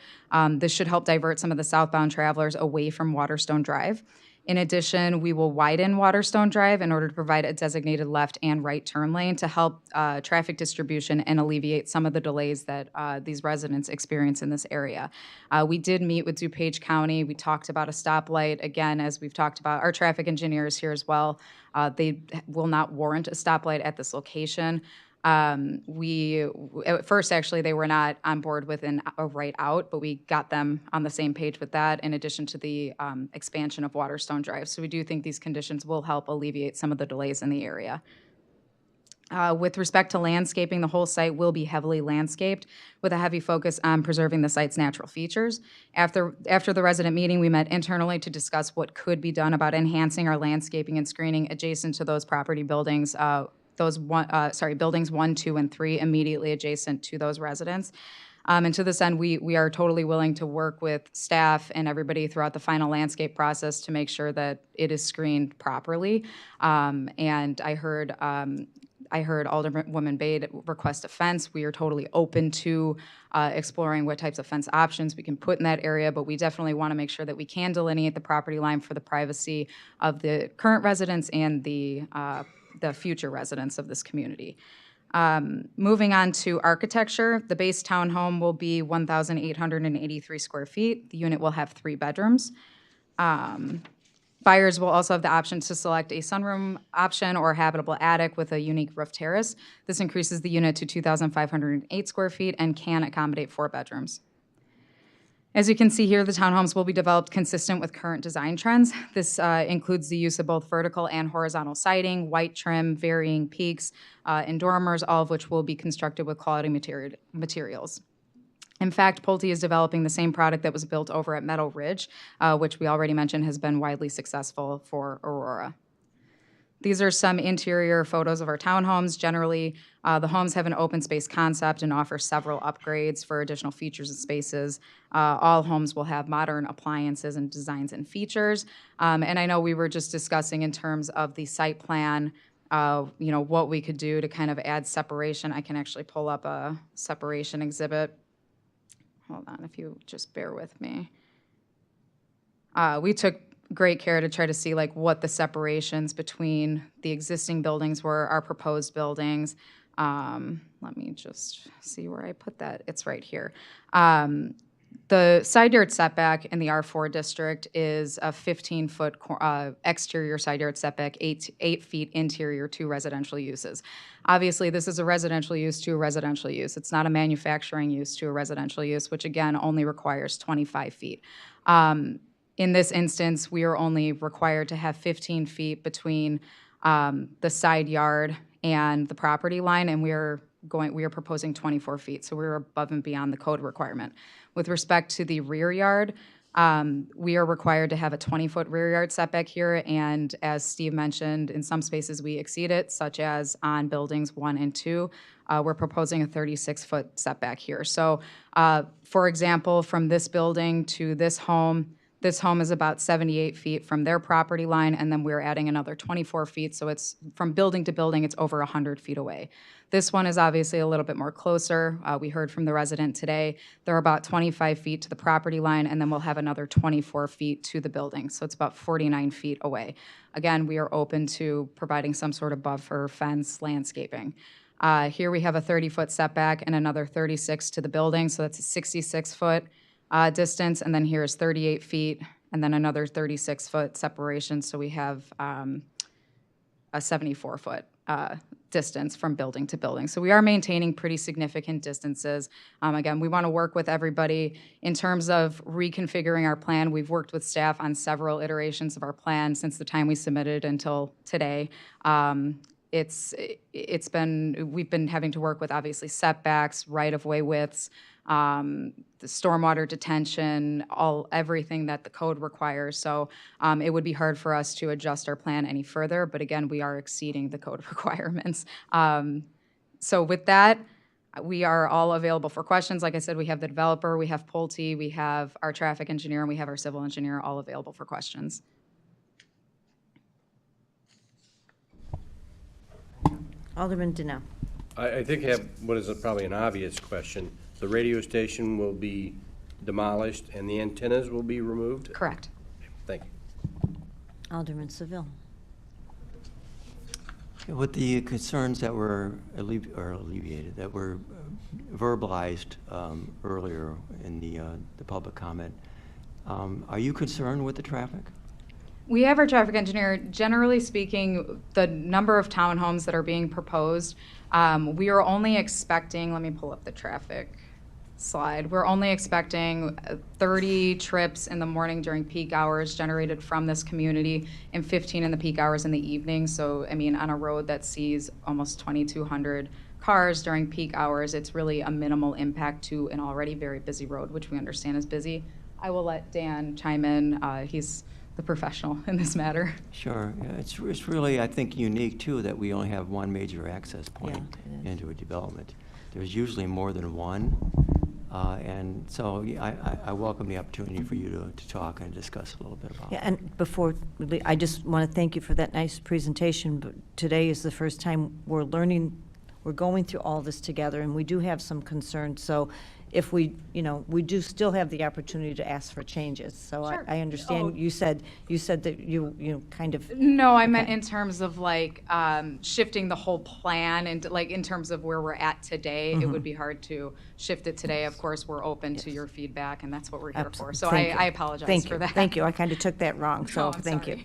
This should help divert some of the southbound travelers away from Waterstone Drive. In addition, we will widen Waterstone Drive in order to provide a designated left and right turn lane to help traffic distribution and alleviate some of the delays that these residents experience in this area. We did meet with DuPage County. We talked about a stoplight. Again, as we've talked about, our traffic engineers here as well, they will not warrant a stoplight at this location. At first, actually, they were not on board with a right out, but we got them on the same page with that, in addition to the expansion of Waterstone Drive. So we do think these conditions will help alleviate some of the delays in the area. With respect to landscaping, the whole site will be heavily landscaped with a heavy focus on preserving the site's natural features. After the resident meeting, we met internally to discuss what could be done about enhancing our landscaping and screening adjacent to those property buildings, buildings 1, 2, and 3 immediately adjacent to those residents. And to this end, we are totally willing to work with staff and everybody throughout the final landscape process to make sure that it is screened properly. And I heard Alderwoman Bade request a fence. We are totally open to exploring what types of fence options we can put in that area, but we definitely want to make sure that we can delineate the property line for the privacy of the current residents and the future residents of this community. Moving on to architecture, the base townhome will be 1,883 square feet. The unit will have 3 bedrooms. Buyers will also have the option to select a sunroom option or habitable attic with a unique roof terrace. This increases the unit to 2,508 square feet and can accommodate 4 bedrooms. As you can see here, the townhomes will be developed consistent with current design trends. This includes the use of both vertical and horizontal siding, white trim, varying peaks, and dormers, all of which will be constructed with quality materials. In fact, Pulte is developing the same product that was built over at Meadow Ridge, which we already mentioned has been widely successful for Aurora. These are some interior photos of our townhomes. Generally, the homes have an open space concept and offer several upgrades for additional features and spaces. All homes will have modern appliances and designs and features. And I know we were just discussing in terms of the site plan, what we could do to kind of add separation. I can actually pull up a separation exhibit. Hold on, if you just bear with me. We took great care to try to see like what the separations between the existing buildings were, our proposed buildings. Let me just see where I put that. It's right here. The side yard setback in the R4 district is a 15-foot exterior side yard setback, 8 feet interior to residential uses. Obviously, this is a residential use to a residential use. It's not a manufacturing use to a residential use, which again only requires 25 feet. In this instance, we are only required to have 15 feet between the side yard and the property line, and we are proposing 24 feet, so we're above and beyond the code requirement. With respect to the rear yard, we are required to have a 20-foot rear yard setback here, and as Steve mentioned, in some spaces we exceed it, such as on buildings 1 and 2. We're proposing a 36-foot setback here. So, for example, from this building to this home is about 78 feet from their property line, and then we're adding another 24 feet, so it's from building to building, it's over 100 feet away. This one is obviously a little bit more closer. We heard from the resident today. They're about 25 feet to the property line, and then we'll have another 24 feet to the building, so it's about 49 feet away. Again, we are open to providing some sort of buffer, fence, landscaping. Here we have a 30-foot setback and another 36 to the building, so that's a 66-foot distance, and then here is 38 feet, and then another 36-foot separation, so we have a 74-foot distance from building to building. So we are maintaining pretty significant distances. Again, we want to work with everybody. In terms of reconfiguring our plan, we've worked with staff on several iterations of our plan since the time we submitted until today. We've been having to work with obviously setbacks, right-of-way widths, the stormwater detention, everything that the code requires. So it would be hard for us to adjust our plan any further, but again, we are exceeding the code requirements. So with that, we are all available for questions. Like I said, we have the developer, we have Pulte, we have our traffic engineer, and we have our civil engineer all available for questions. Alderman Donnell. I think I have what is probably an obvious question. The radio station will be demolished and the antennas will be removed? Correct. Thank you. Alderman Seville. With the concerns that were alleviated, that were verbalized earlier in the public comment, are you concerned with the traffic? We have our traffic engineer. Generally speaking, the number of townhomes that are being proposed, we are only expecting, let me pull up the traffic slide. We're only expecting 30 trips in the morning during peak hours generated from this community and 15 in the peak hours in the evening. So, I mean, on a road that sees almost 2,200 cars during peak hours, it's really a minimal impact to an already very busy road, which we understand is busy. I will let Dan chime in. He's the professional in this matter. Sure. Yeah, it's really, I think, unique, too, that we only have one major access point into a development. There's usually more than one. And so yeah, I welcome the opportunity for you to talk and discuss a little bit about it. Yeah, and before, I just want to thank you for that nice presentation, but today is the first time we're going through all this together, and we do have some concerns. So if we do still have the opportunity to ask for changes. So Sure. I understand you said that you kind of. No, I meant in terms of like shifting the whole plan and like in terms of where we're at today, it would be hard to shift it today. Of course, we're open to your feedback, and that's what we're here for. So I apologize for that. Thank you. I kind of took that wrong, so I'm thank you.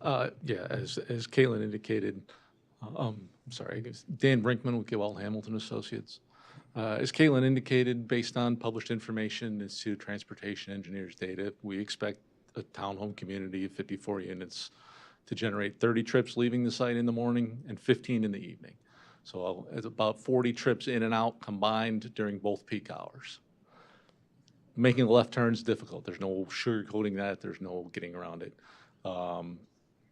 sorry. Yeah, as Caitlin indicated, I'm sorry, I guess Dan Brinkman with Gilwell Hamilton Associates. As Caitlin indicated, based on published information, Institute of Transportation Engineers data, we expect a townhome community of 54 units to generate 30 trips leaving the site in the morning and 15 in the evening. So it's about 40 trips in and out combined during both peak hours. Making a left turn is difficult. There's no sugarcoating that. There's no getting around it.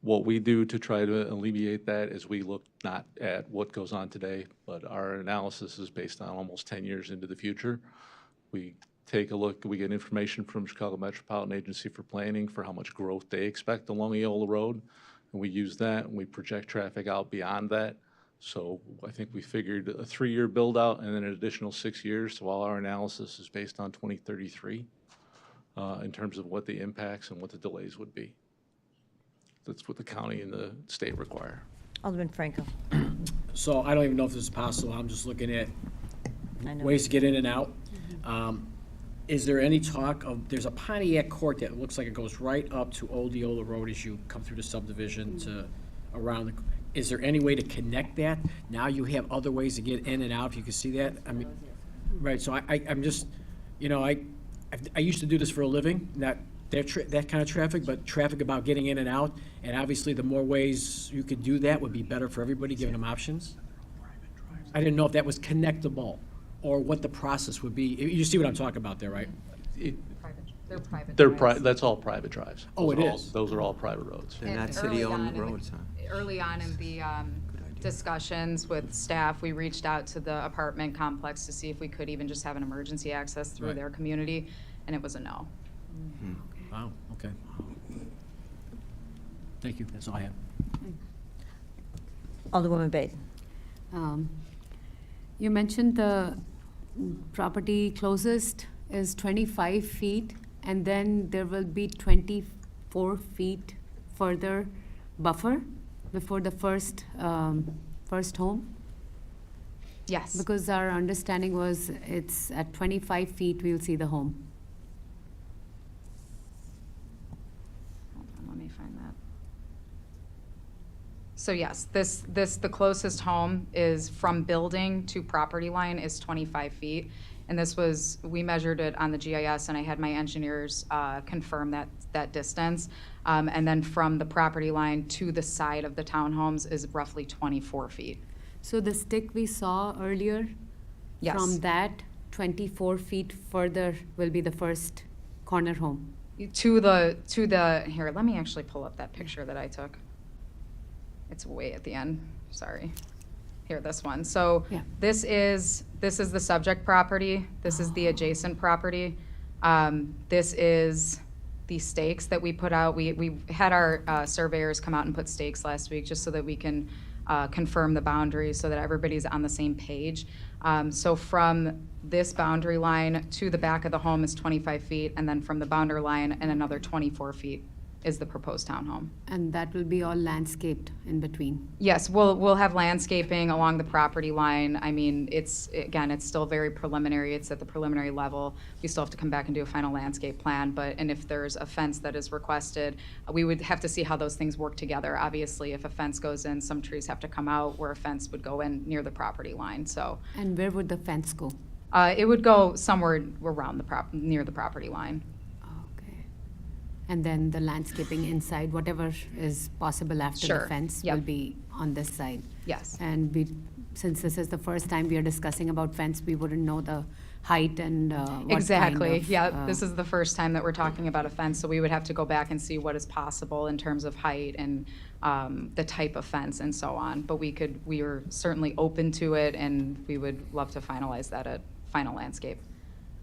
What we do to try to alleviate that is we look not at what goes on today, but our analysis is based on almost 10 years into the future. We take a look, we get information from Chicago Metropolitan Agency for Planning for how much growth they expect along Eola Road, and we use that and we project traffic out beyond that. So I think we figured a 3-year build out and then an additional 6 years, so all our analysis is based on 2033. in terms of what the impacts and what the delays would be. That's what the county and the state require. Alderman Franco. So I don't even know if this is possible. I'm just looking at I know. ways to get in and out. Is there any talk of, there's a Pontiac Court that looks like it goes right up to Old Eola Road as you come through the subdivision to around the, is there any way to connect that? Now you have other ways to get in and out, if you can see that? I mean, right, so I'm just, you know, I used to do this for a living, not that kind of traffic, but traffic about getting in and out. And obviously, the more ways you could do that would be better for everybody, giving them options. I didn't know if that was connectable or what the process would be. You see what I'm talking about there, right? They're private drives. That's all private drives. Oh, Those it are all- is? Those are all private roads. They're And not city-owned early on in the- roads, huh? Early on in the discussions with staff, we reached out to the apartment complex to see if we could even just have an emergency access through Right. their community, and it was a no. Wow, okay. Thank you, that's all I have. Alderwoman Baden. You mentioned the property closest is 25 feet, and then there will be 24 feet further buffer before the first home? Yes. Because our understanding was it's at 25 feet, we'll see the home. Hold on, let me find that. So yes, the closest home is from building to property line is 25 feet. And this was, we measured it on the GIS, and I had my engineers confirm that distance. And then from the property line to the side of the townhomes is roughly 24 feet. So the stick we saw earlier, Yes. from that 24 feet further will be the first corner home. To the, here, let me actually pull up that picture that I took. It's way at the end, sorry. Here, this one. So Yeah. this is the subject property. This is the adjacent property. This is the stakes that we put out. We had our surveyors come out and put stakes last week just so that we can confirm the boundaries so that everybody's on the same page. So from this boundary line to the back of the home is 25 feet, and then from the boundary line and another 24 feet is the proposed townhome. And that will be all landscaped in between. Yes, we'll have landscaping along the property line. I mean, it's still very preliminary. It's at the preliminary level. We still have to come back and do a final landscape plan, and if there's a fence that is requested, we would have to see how those things work together. Obviously, if a fence goes in, some trees have to come out where a fence would go in near the property line, so. And where would the fence go? It would go somewhere around near the property line. Okay. And then the landscaping inside, whatever is possible after Sure. the fence Yep. will be on this side. Yes. And since this is the first time we are discussing about fence, we wouldn't know the height and what Exactly, kind of, yeah, this is the first time that we're talking about a fence, so we would have to go back and see what is possible in terms of height and the type of fence and so on. But we are certainly open to it, and we would love to finalize that at final landscape.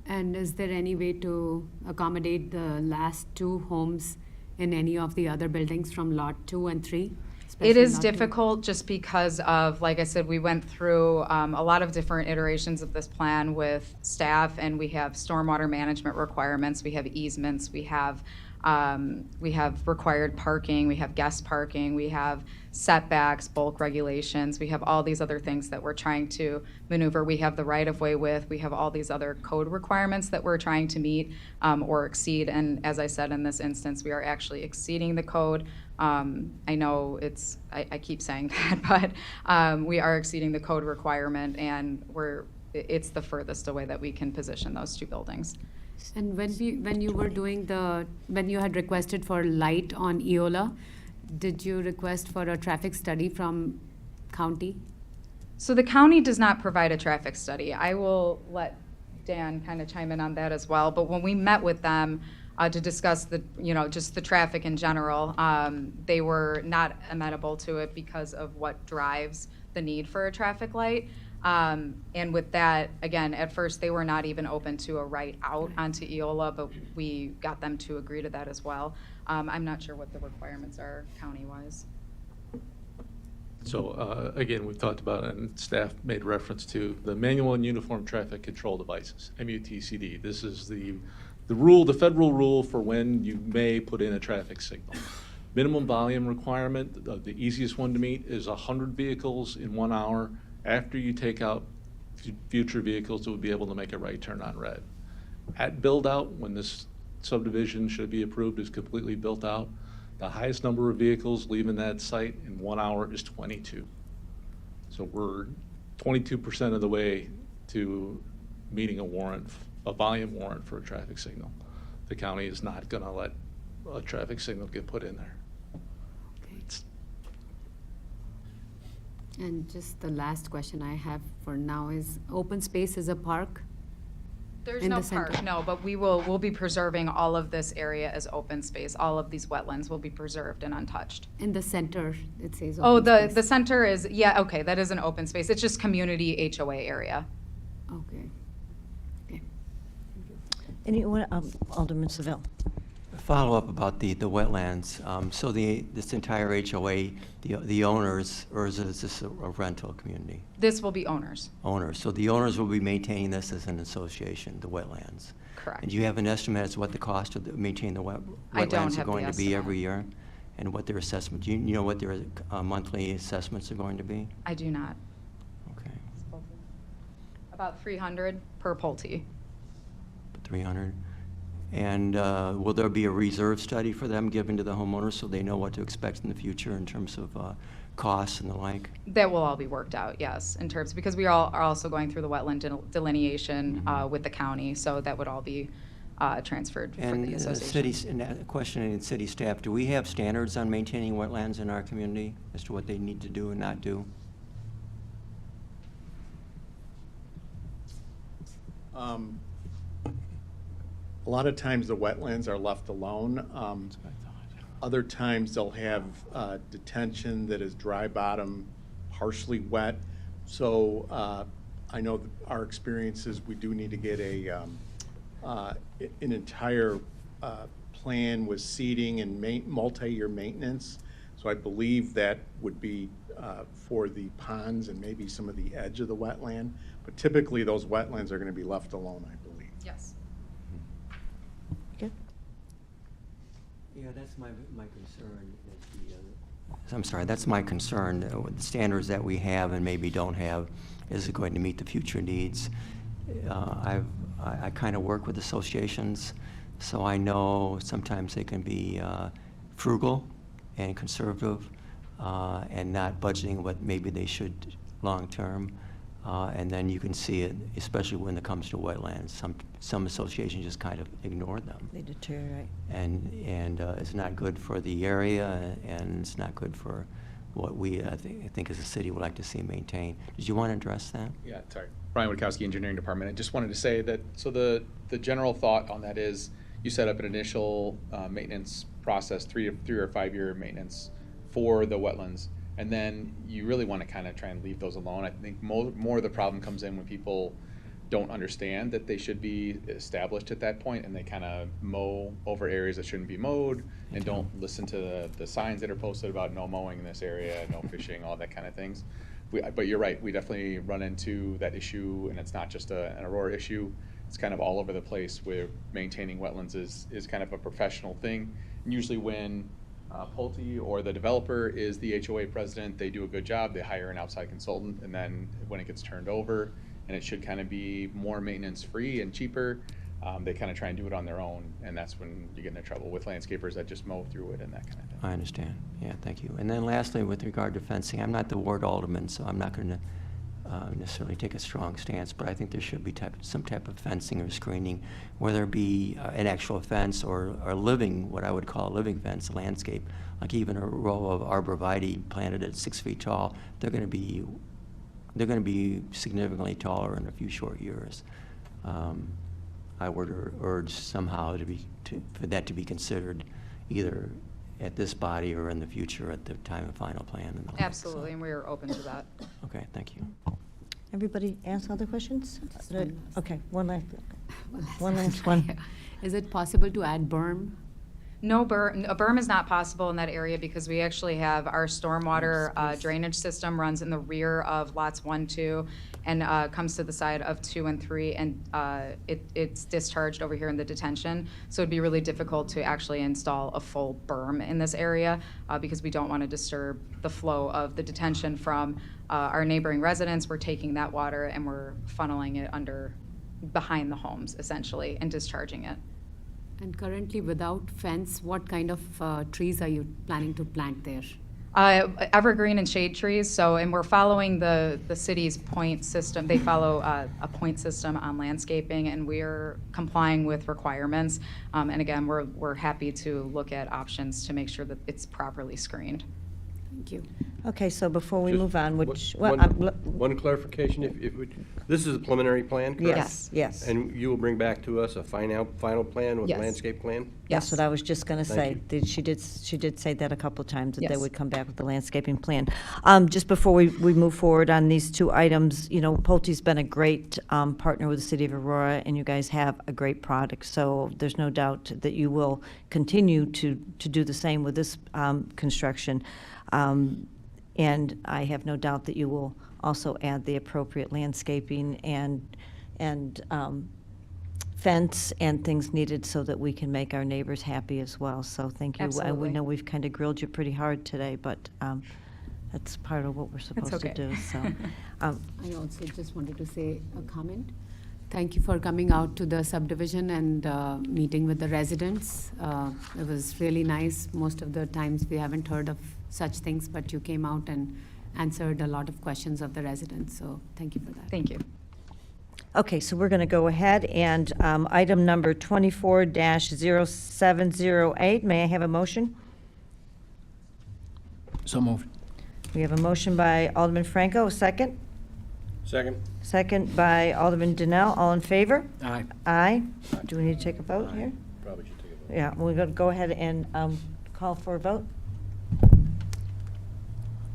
And is there any way to accommodate the last two homes in any of the other buildings from lot 2 and 3? It is Especially lot 2? difficult just because of, like I said, we went through a lot of different iterations of this plan with staff, and we have stormwater management requirements, we have easements, we have required parking, we have guest parking, we have setbacks, bulk regulations, we have all these other things that we're trying to maneuver. We have the right-of-way width, we have all these other code requirements that we're trying to meet or exceed, and as I said, in this instance, we are actually exceeding the code. I know I keep saying that, but we are exceeding the code requirement, and it's the furthest away that we can position those two buildings. And when you had requested for light on Eola, did you request for a traffic study from county? So the county does not provide a traffic study. I will let Dan kind of chime in on that as well. But when we met with them to discuss just the traffic in general, they were not amenable to it because of what drives the need for a traffic light. And with that, again, at first they were not even open to a right out onto Eola, but we got them to agree to that as well. I'm not sure what the requirements are county-wise. So again, we've talked about it, and staff made reference to the manual and uniform traffic control devices, MUTCD. This is the the federal rule for when you may put in a traffic signal. Minimum volume requirement, the easiest one to meet is 100 vehicles in 1 hour. After you take out future vehicles that would be able to make a right turn on red. At build out, when this subdivision should be approved is completely built out, the highest number of vehicles leaving that site in 1 hour is 22. So we're 22% of the way to meeting a warrant, a volume warrant for a traffic signal. The county is not gonna let a traffic signal get put in there. And just the last question I have for now is, open space is a park? There's In no the center. park, no, but we'll be preserving all of this area as open space. All of these wetlands will be preserved and untouched. In the center, it says Oh, open the space. center is, yeah, okay, that is an open space. It's just community HOA area. Okay. Anyone, Alderman Seville? Follow up about the wetlands. So this entire HOA, the owners, or is this a rental community? This will be owners, Owners. So the owners will be maintaining this as an association, the wetlands. correct. And do you have an estimate as to what the cost of maintaining the I don't wetlands are have the going to be estimate. every year? And what their assessment, do you know what their monthly assessments are going to be? I do not. Okay, About 300 per Pulte. 300. And will there be a reserve study for them given to the homeowners so they know what to expect in the future in terms of costs and the like? That will all be worked out, yes, in terms, because we are also going through the wetland delineation with the county, so that would all be transferred for the And association. cities, and a question in city staff, do we have standards on maintaining wetlands in our community as to what they need to do and not do? A lot of times the wetlands are left alone. Other times they'll have detention that is dry bottom, partially wet. So I know that our experiences, we do need to get an entire plan with seeding and multi-year maintenance. So I believe that would be for the ponds and maybe some of the edge of the wetland. But typically those wetlands are going to be left alone, I believe. Yes. Yeah, that's my concern. I'm sorry, that's my concern. With the standards that we have and maybe don't have, is it going to meet the future needs? I kind of work with associations, so I know sometimes they can be frugal and conservative and not budgeting what maybe they should long-term. And then you can see it, especially when it comes to wetlands. Some associations just kind of ignore them. They deteriorate. And it's not good for the area, and it's not good for what we, I think as a city, would like to see maintained. Did you want to address that? Yeah, sorry. Brian Witkowski, Engineering Department. I just wanted to say that, so the general thought on that is, you set up an initial maintenance process, 3 or 5 year maintenance for the wetlands. And then you really want to kind of try and leave those alone. I think more of the problem comes in when people don't understand that they should be established at that point, and they kind of mow over areas that shouldn't be mowed, and don't listen to the signs that are posted about no mowing in this area, no fishing, all that kind of things. But you're right, we definitely run into that issue, and it's not just an Aurora issue. It's kind of all over the place, where maintaining wetlands is kind of a professional thing. And usually when Pulte or the developer is the HOA president, they do a good job, they hire an outside consultant, and then when it gets turned over, and it should kind of be more maintenance-free and cheaper, they kind of try and do it on their own, and that's when you get into trouble with landscapers that just mow through it and that kind of thing. I understand. Yeah, thank you. And then lastly, with regard to fencing, I'm not the ward alderman, so I'm not going to necessarily take a strong stance, but I think there should be some type of fencing or screening, whether it be an actual fence or living, what I would call a living fence, a landscape, like even a row of arborvitae planted at 6 feet tall. They're going to be significantly taller in a few short years. I would urge somehow for that to be considered either at this body or in the future at the time of final plan. And the like. Absolutely, and we're open to that. Okay, thank you. Everybody ask other questions? one last. Okay, one last one. Is it possible to add berm No berm, a berm is not possible in that area because we actually have our stormwater drainage system runs in the rear of lots 1, 2, and comes to the side of 2 and 3, and it's discharged over here in the detention. So it'd be really difficult to actually install a full berm in this area because we don't want to disturb the flow of the detention from our neighboring residents. We're taking that water and we're funneling it behind the homes essentially and discharging it. And currently, without fence, what kind of trees are you planning to plant there? Evergreen and shade trees. And we're following the city's point system. They follow a point system on landscaping, and we're complying with requirements. And again, we're happy to look at options to make sure that it's properly screened. Thank you. Okay, so before we Just move on, One clarification, this is a preliminary plan, correct? Yes. Yes. And you will bring back to us a final plan with a Yes. landscape plan? That's what I was just going to say. Thank She did say that a couple times, that they Yes. would come back with the landscaping plan. Just before we move forward on these two items, Pulte's been a great partner with the city of Aurora, and you guys have a great product. So there's no doubt that you will continue to do the same with this construction. And I have no doubt that you will also add the appropriate landscaping and fence and things needed so that we can make our neighbors happy as well. So thank you. We Absolutely. know we've kind of grilled you pretty hard today, but that's part of what we're supposed okay. to do. So, I also just wanted to say a comment. Thank you for coming out to the subdivision and meeting with the residents. It was really nice. Most of the times we haven't heard of such things, but you came out and answered a lot of questions of the residents. So thank you for that. Thank you. okay, so we're going to go ahead and item number 24-0708. May I have a motion? So moved. We have a motion by Alderman Franco, a second. Second? Second by Alderman Donnell. All in favor? Aye. Aye. Do we need to take a vote here? Probably should take a vote. Yeah, we're going to go ahead and call for a vote.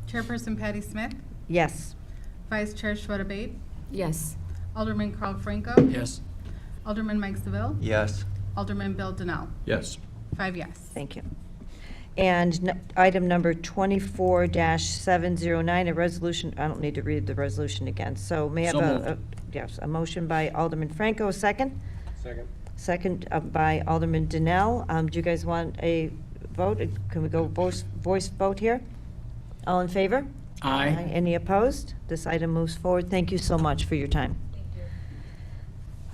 Chairperson Patty Smith, Yes. Vice Chair Shweta Bate, Yes. Alderman Carl Franco, Yes. Alderman Mike Seville, Yes. Alderman Bill Donnell. Yes. 5 yes. Thank you. And item number 24-709, a resolution, I don't need to read the resolution again. So may I have So yes, a motion by Alderman Franco, a second? Second? Second by Alderman Donnell. Do you guys want a vote? Can we go voice vote here? All in favor? Aye. Any opposed? This item moves forward. Thank you so much for your time.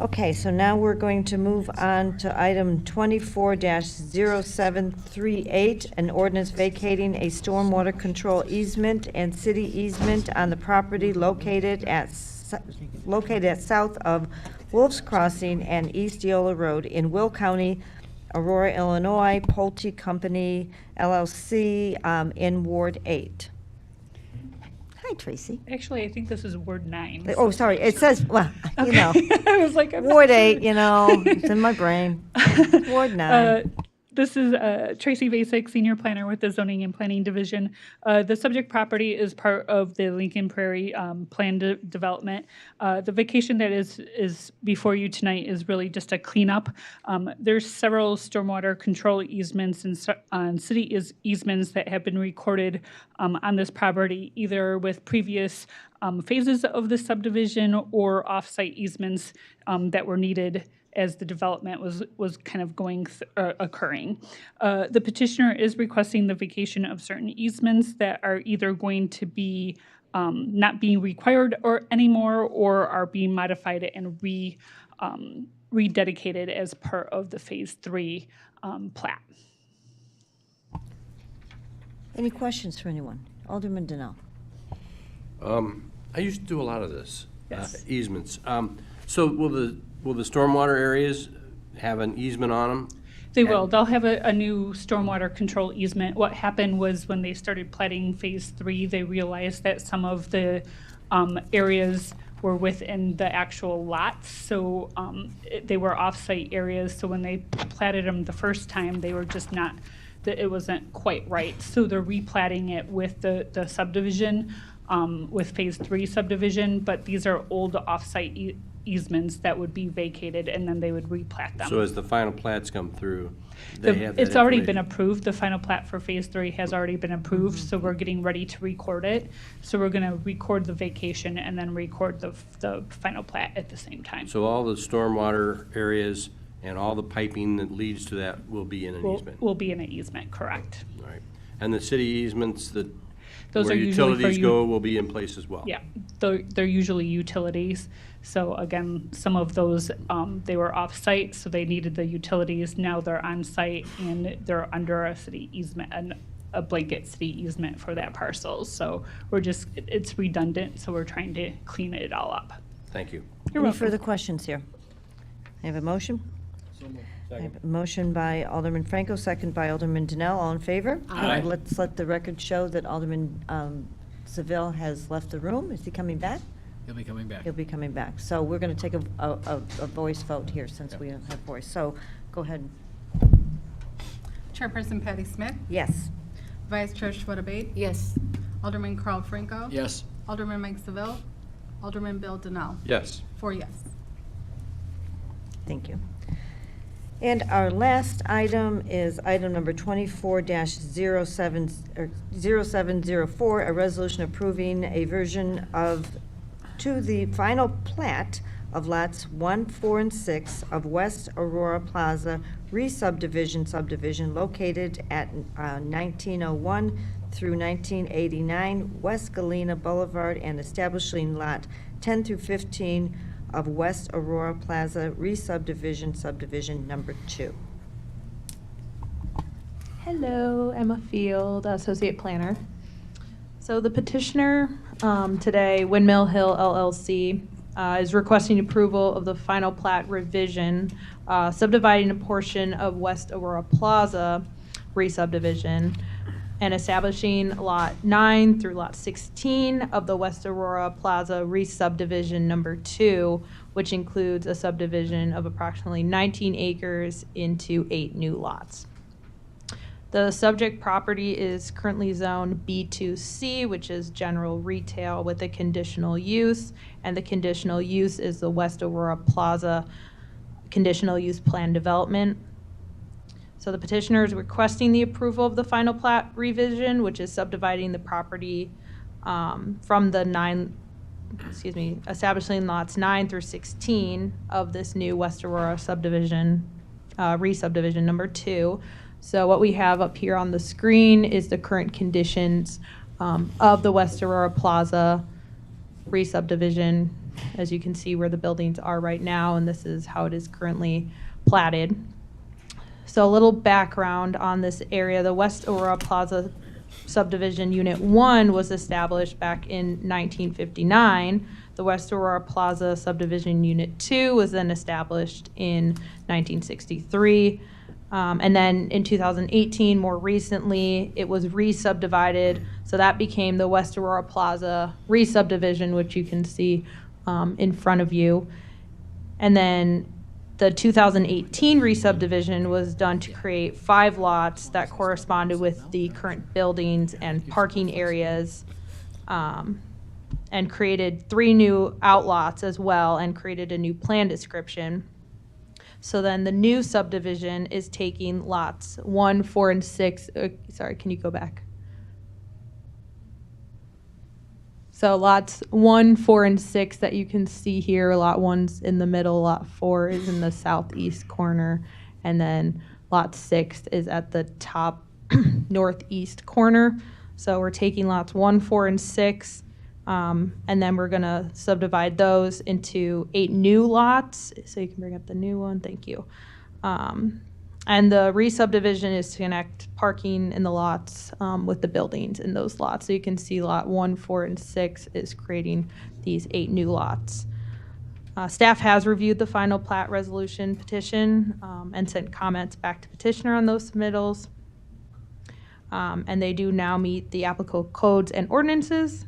Okay, so now we're going to move on to item 24-0738, an ordinance vacating a stormwater control easement and city easement on the property located at south of Wolves Crossing and East Eola Road in Will County, Aurora, Illinois, Pulte Company LLC, in Ward 8. Hi, Tracy. Actually, I think this is Ward 9. Oh, sorry, it says, well, you know. I was like, I'm not Ward sure. 8, you know, it's in my brain. Ward 9. This is Tracy Basic, Senior Planner with the Zoning and Planning Division. The subject property is part of the Lincoln Prairie Plan Development. The vacation that is before you tonight is really just a cleanup. There's several stormwater control easements and city easements that have been recorded on this property, either with previous phases of the subdivision or off-site easements that were needed as the development was kind of occurring. The petitioner is requesting the vacation of certain easements that are either going to be not being required anymore or are being modified and rededicated as part of the Phase 3 plat. Any questions for anyone? Alderman Donnell. I used to do a lot of this, Yes. easements. So will the stormwater areas have an easement on them? They will. They'll have a new stormwater control easement. What happened was when they started platting Phase 3, they realized that some of the areas were within the actual lots, so they were off-site areas. So when they platted them the first time, they were just not, it wasn't quite right. So they're replatting it with the subdivision, with Phase 3 subdivision, but these are old off-site easements that would be vacated, and then they would replat them. So as the final plats come through, they have that It's already been information. approved. The final plat for Phase 3 has already been approved, so we're getting ready to record it. So we're going to record the vacation and then record the final plat at the same time. So all the stormwater areas and all the piping that leads to that will be in an easement? Will be in an easement, correct. All right. And the city easements that, Those where are usually for utilities you- go will be in place as well? Yeah, they're usually utilities. So again, some of those, they were off-site, so they needed the utilities. Now they're on-site and they're under a city easement, a blanket city easement for that parcel. So it's redundant, so we're trying to clean it all up. Thank you. You're Any welcome. further questions here? I have a motion. I have a motion by Alderman Franco, second by Alderman Donnell. All in favor? Aye. Let's let the record show that Alderman Seville has left the room. Is he coming back? He'll be coming back. He'll be coming back. So we're going to take a voice vote here since we have voice. So go ahead. Chairperson Patty Smith, Yes. Vice Chair Schwartz-Bate, Yes. Alderman Carl Franco. Yes. Alderman Mike Seville, Alderman Bill Donnell. Yes. 4 yes. Thank you. And our last item is item number 24-0704, a resolution approving a version to the final plat of lots 1, 4, and 6 of West Aurora Plaza subdivision located at 1901 through 1989 West Galena Boulevard and establishing lot 10 through 15 of West Aurora Plaza subdivision number 2. Hello, Emma Field, Associate Planner. So the petitioner today, Windmill Hill LLC, is requesting approval of the final plat revision, subdividing a portion of West Aurora Plaza re-subdivision and establishing Lot 9 through Lot 16 of the West Aurora Plaza re-subdivision number 2, which includes a subdivision of approximately 19 acres into 8 new lots. The subject property is currently zoned B2C, which is general retail with a conditional use, and the conditional use is the West Aurora Plaza conditional use plan development. So the petitioner is requesting the approval of the final plat revision, which is subdividing the property from the establishing lots 9 through 16 of this new West Aurora subdivision, re-subdivision number 2. So what we have up here on the screen is the current conditions of the West Aurora Plaza re-subdivision, as you can see where the buildings are right now, and this is how it is currently platted. So a little background on this area. The West Aurora Plaza subdivision unit 1 was established back in 1959. The West Aurora Plaza subdivision unit 2 was then established in 1963. And then in 2018, more recently, it was re-subdivided. So that became the West Aurora Plaza re-subdivision, which you can see in front of you. And then the 2018 re-subdivision was done to create 5 lots that corresponded with the current buildings and parking areas, and created 3 new outlots as well, and created a new plan description. So then the new subdivision is taking lots 1, 4, and 6. Sorry, can you go back? So lots 1, 4, and 6 that you can see here. Lot 1's in the middle, lot 4 is in the southeast corner, and then lot 6 is at the top northeast corner. So we're taking lots 1, 4, and 6, and then we're gonna subdivide those into 8 new lots. So you can bring up the new one, thank you. And the re-subdivision is to connect parking in the lots with the buildings in those lots. So you can see lot 1, 4, and 6 is creating these 8 new lots. Staff has reviewed the final plat resolution petition and sent comments back to petitioner on those submittals. And they do now meet the applicable codes and ordinances.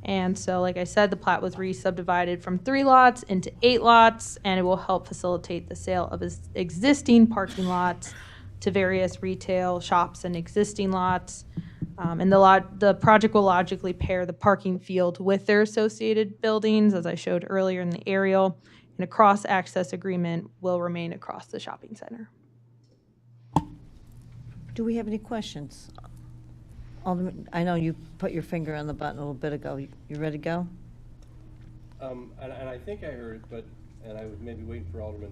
And so, like I said, the plat was re-subdivided from 3 lots into 8 lots, and it will help facilitate the sale of existing parking lots to various retail shops and existing lots. And the project will logically pair the parking field with their associated buildings, as I showed earlier in the aerial, and a cross-access agreement will remain across the shopping center. Do we have any questions? Alderman, I know you put your finger on the button a little bit ago. You ready to go? And I think I heard, and I was maybe waiting for Alderman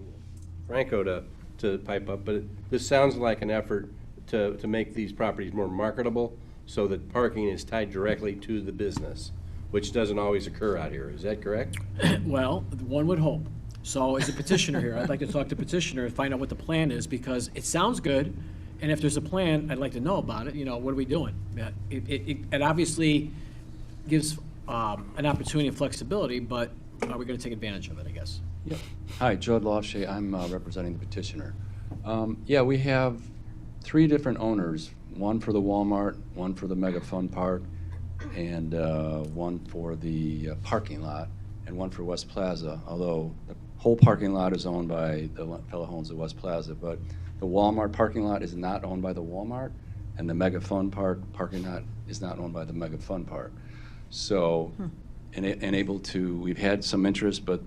Franco to pipe up, but this sounds like an effort to make these properties more marketable so that parking is tied directly to the business, which doesn't always occur out here. Is that correct? Well, one would hope. So as a petitioner here, I'd like to talk to petitioner and find out what the plan is, because it sounds good, and if there's a plan, I'd like to know about it. You know, what are we doing? It obviously gives an opportunity and flexibility, but are we going to take advantage of it, I guess? Yep. Hi, Judd Lofshay. I'm representing the petitioner. Yeah, we have 3 different owners, one for the Walmart, one for the Mega Fun Park, and one for the parking lot, and one for West Plaza, although the whole parking lot is owned by the fellow who owns the West Plaza, but the Walmart parking lot is not owned by the Walmart, and the Mega Fun Park parking lot is not owned by the Mega Fun Park. So, we've had some interest, but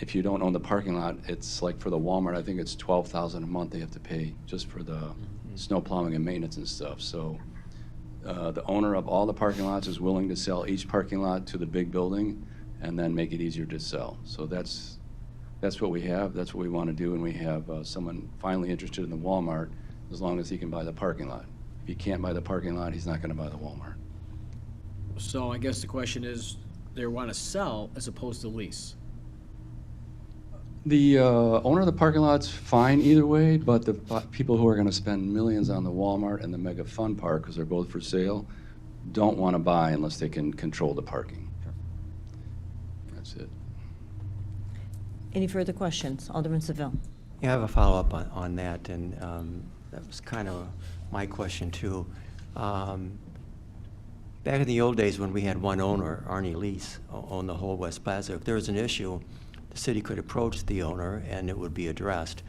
if you don't own the parking lot, it's like for the Walmart, I think it's $12,000 a month they have to pay just for the snow plowing and maintenance and stuff. So the owner of all the parking lots is willing to sell each parking lot to the big building and then make it easier to sell. So that's what we have. That's what we want to do, and we have someone finally interested in the Walmart as long as he can buy the parking lot. If he can't buy the parking lot, he's not going to buy the Walmart. So I guess the question is, they want to sell as opposed to lease. The owner of the parking lot's fine either way, but the people who are going to spend millions on the Walmart and the Mega Fun Park, because they're both for sale, don't want to buy unless they can control the parking. That's it. Any further questions? Alderman Seville. Yeah, I have a follow-up on that, and that was kind of my question too. Back in the old days when we had one owner, Arnie Lease, owned the whole West Plaza, if there was an issue, the city could approach the owner and it would be addressed.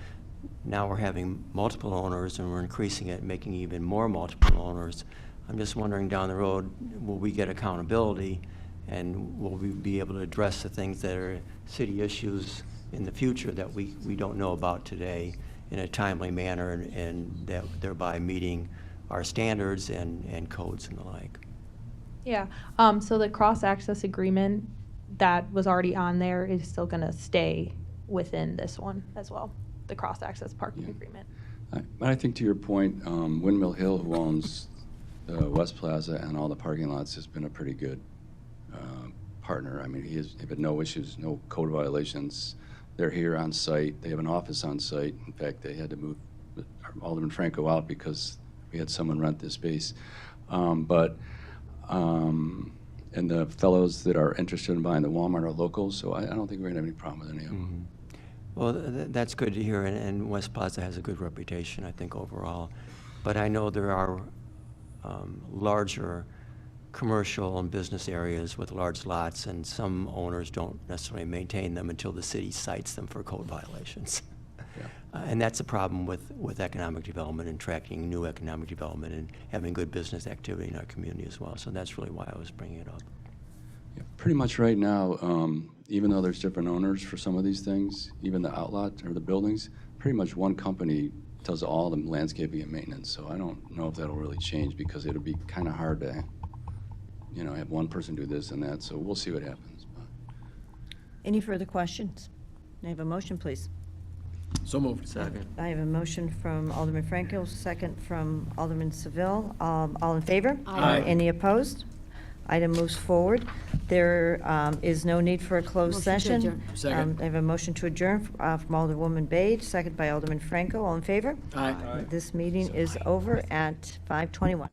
Now we're having multiple owners and we're increasing it, making even more multiple owners. I'm just wondering down the road, will we get accountability and will we be able to address the things that are city issues in the future that we don't know about today in a timely manner and that thereby meeting our standards and codes and the like? Yeah, so the cross-access agreement that was already on there is still going to stay within this one as well, the cross-access parking agreement. I think to your point, Windmill Hill, who owns the West Plaza and all the parking lots, has been a pretty good partner. I mean, they've had no issues, no code violations. They're here on site. They have an office on site. In fact, they had to move Alderman Franco out because we had someone rent this space. And the fellows that are interested in buying the Walmart are locals, so I don't think we're going to have any problem with any of them. Well, that's good to hear, and West Plaza has a good reputation, I think, overall. But I know there are larger commercial and business areas with large lots, and some owners don't necessarily maintain them until the city cites them for code violations. Yeah. And that's a problem with economic development and tracking new economic development and having good business activity in our community as well. So that's really why I was bringing it up. Yeah, pretty much right now, even though there's different owners for some of these things, even the outlot or the buildings, pretty much one company does all the landscaping and maintenance. So I don't know if that'll really change because it'll be kind of hard to, have one person do this and that. So we'll see what happens. Any further questions? May I have a motion, please? So moved. Second. I have a motion from Alderman Franco, second from Alderman Seville. All in favor? Aye. Any opposed? Item moves forward. There is no need for a closed Motion to session. adjourn. Second. I have a motion to adjourn from Alderwoman Bade, second by Alderman Franco. All in favor? Aye. This meeting is over at 5:21.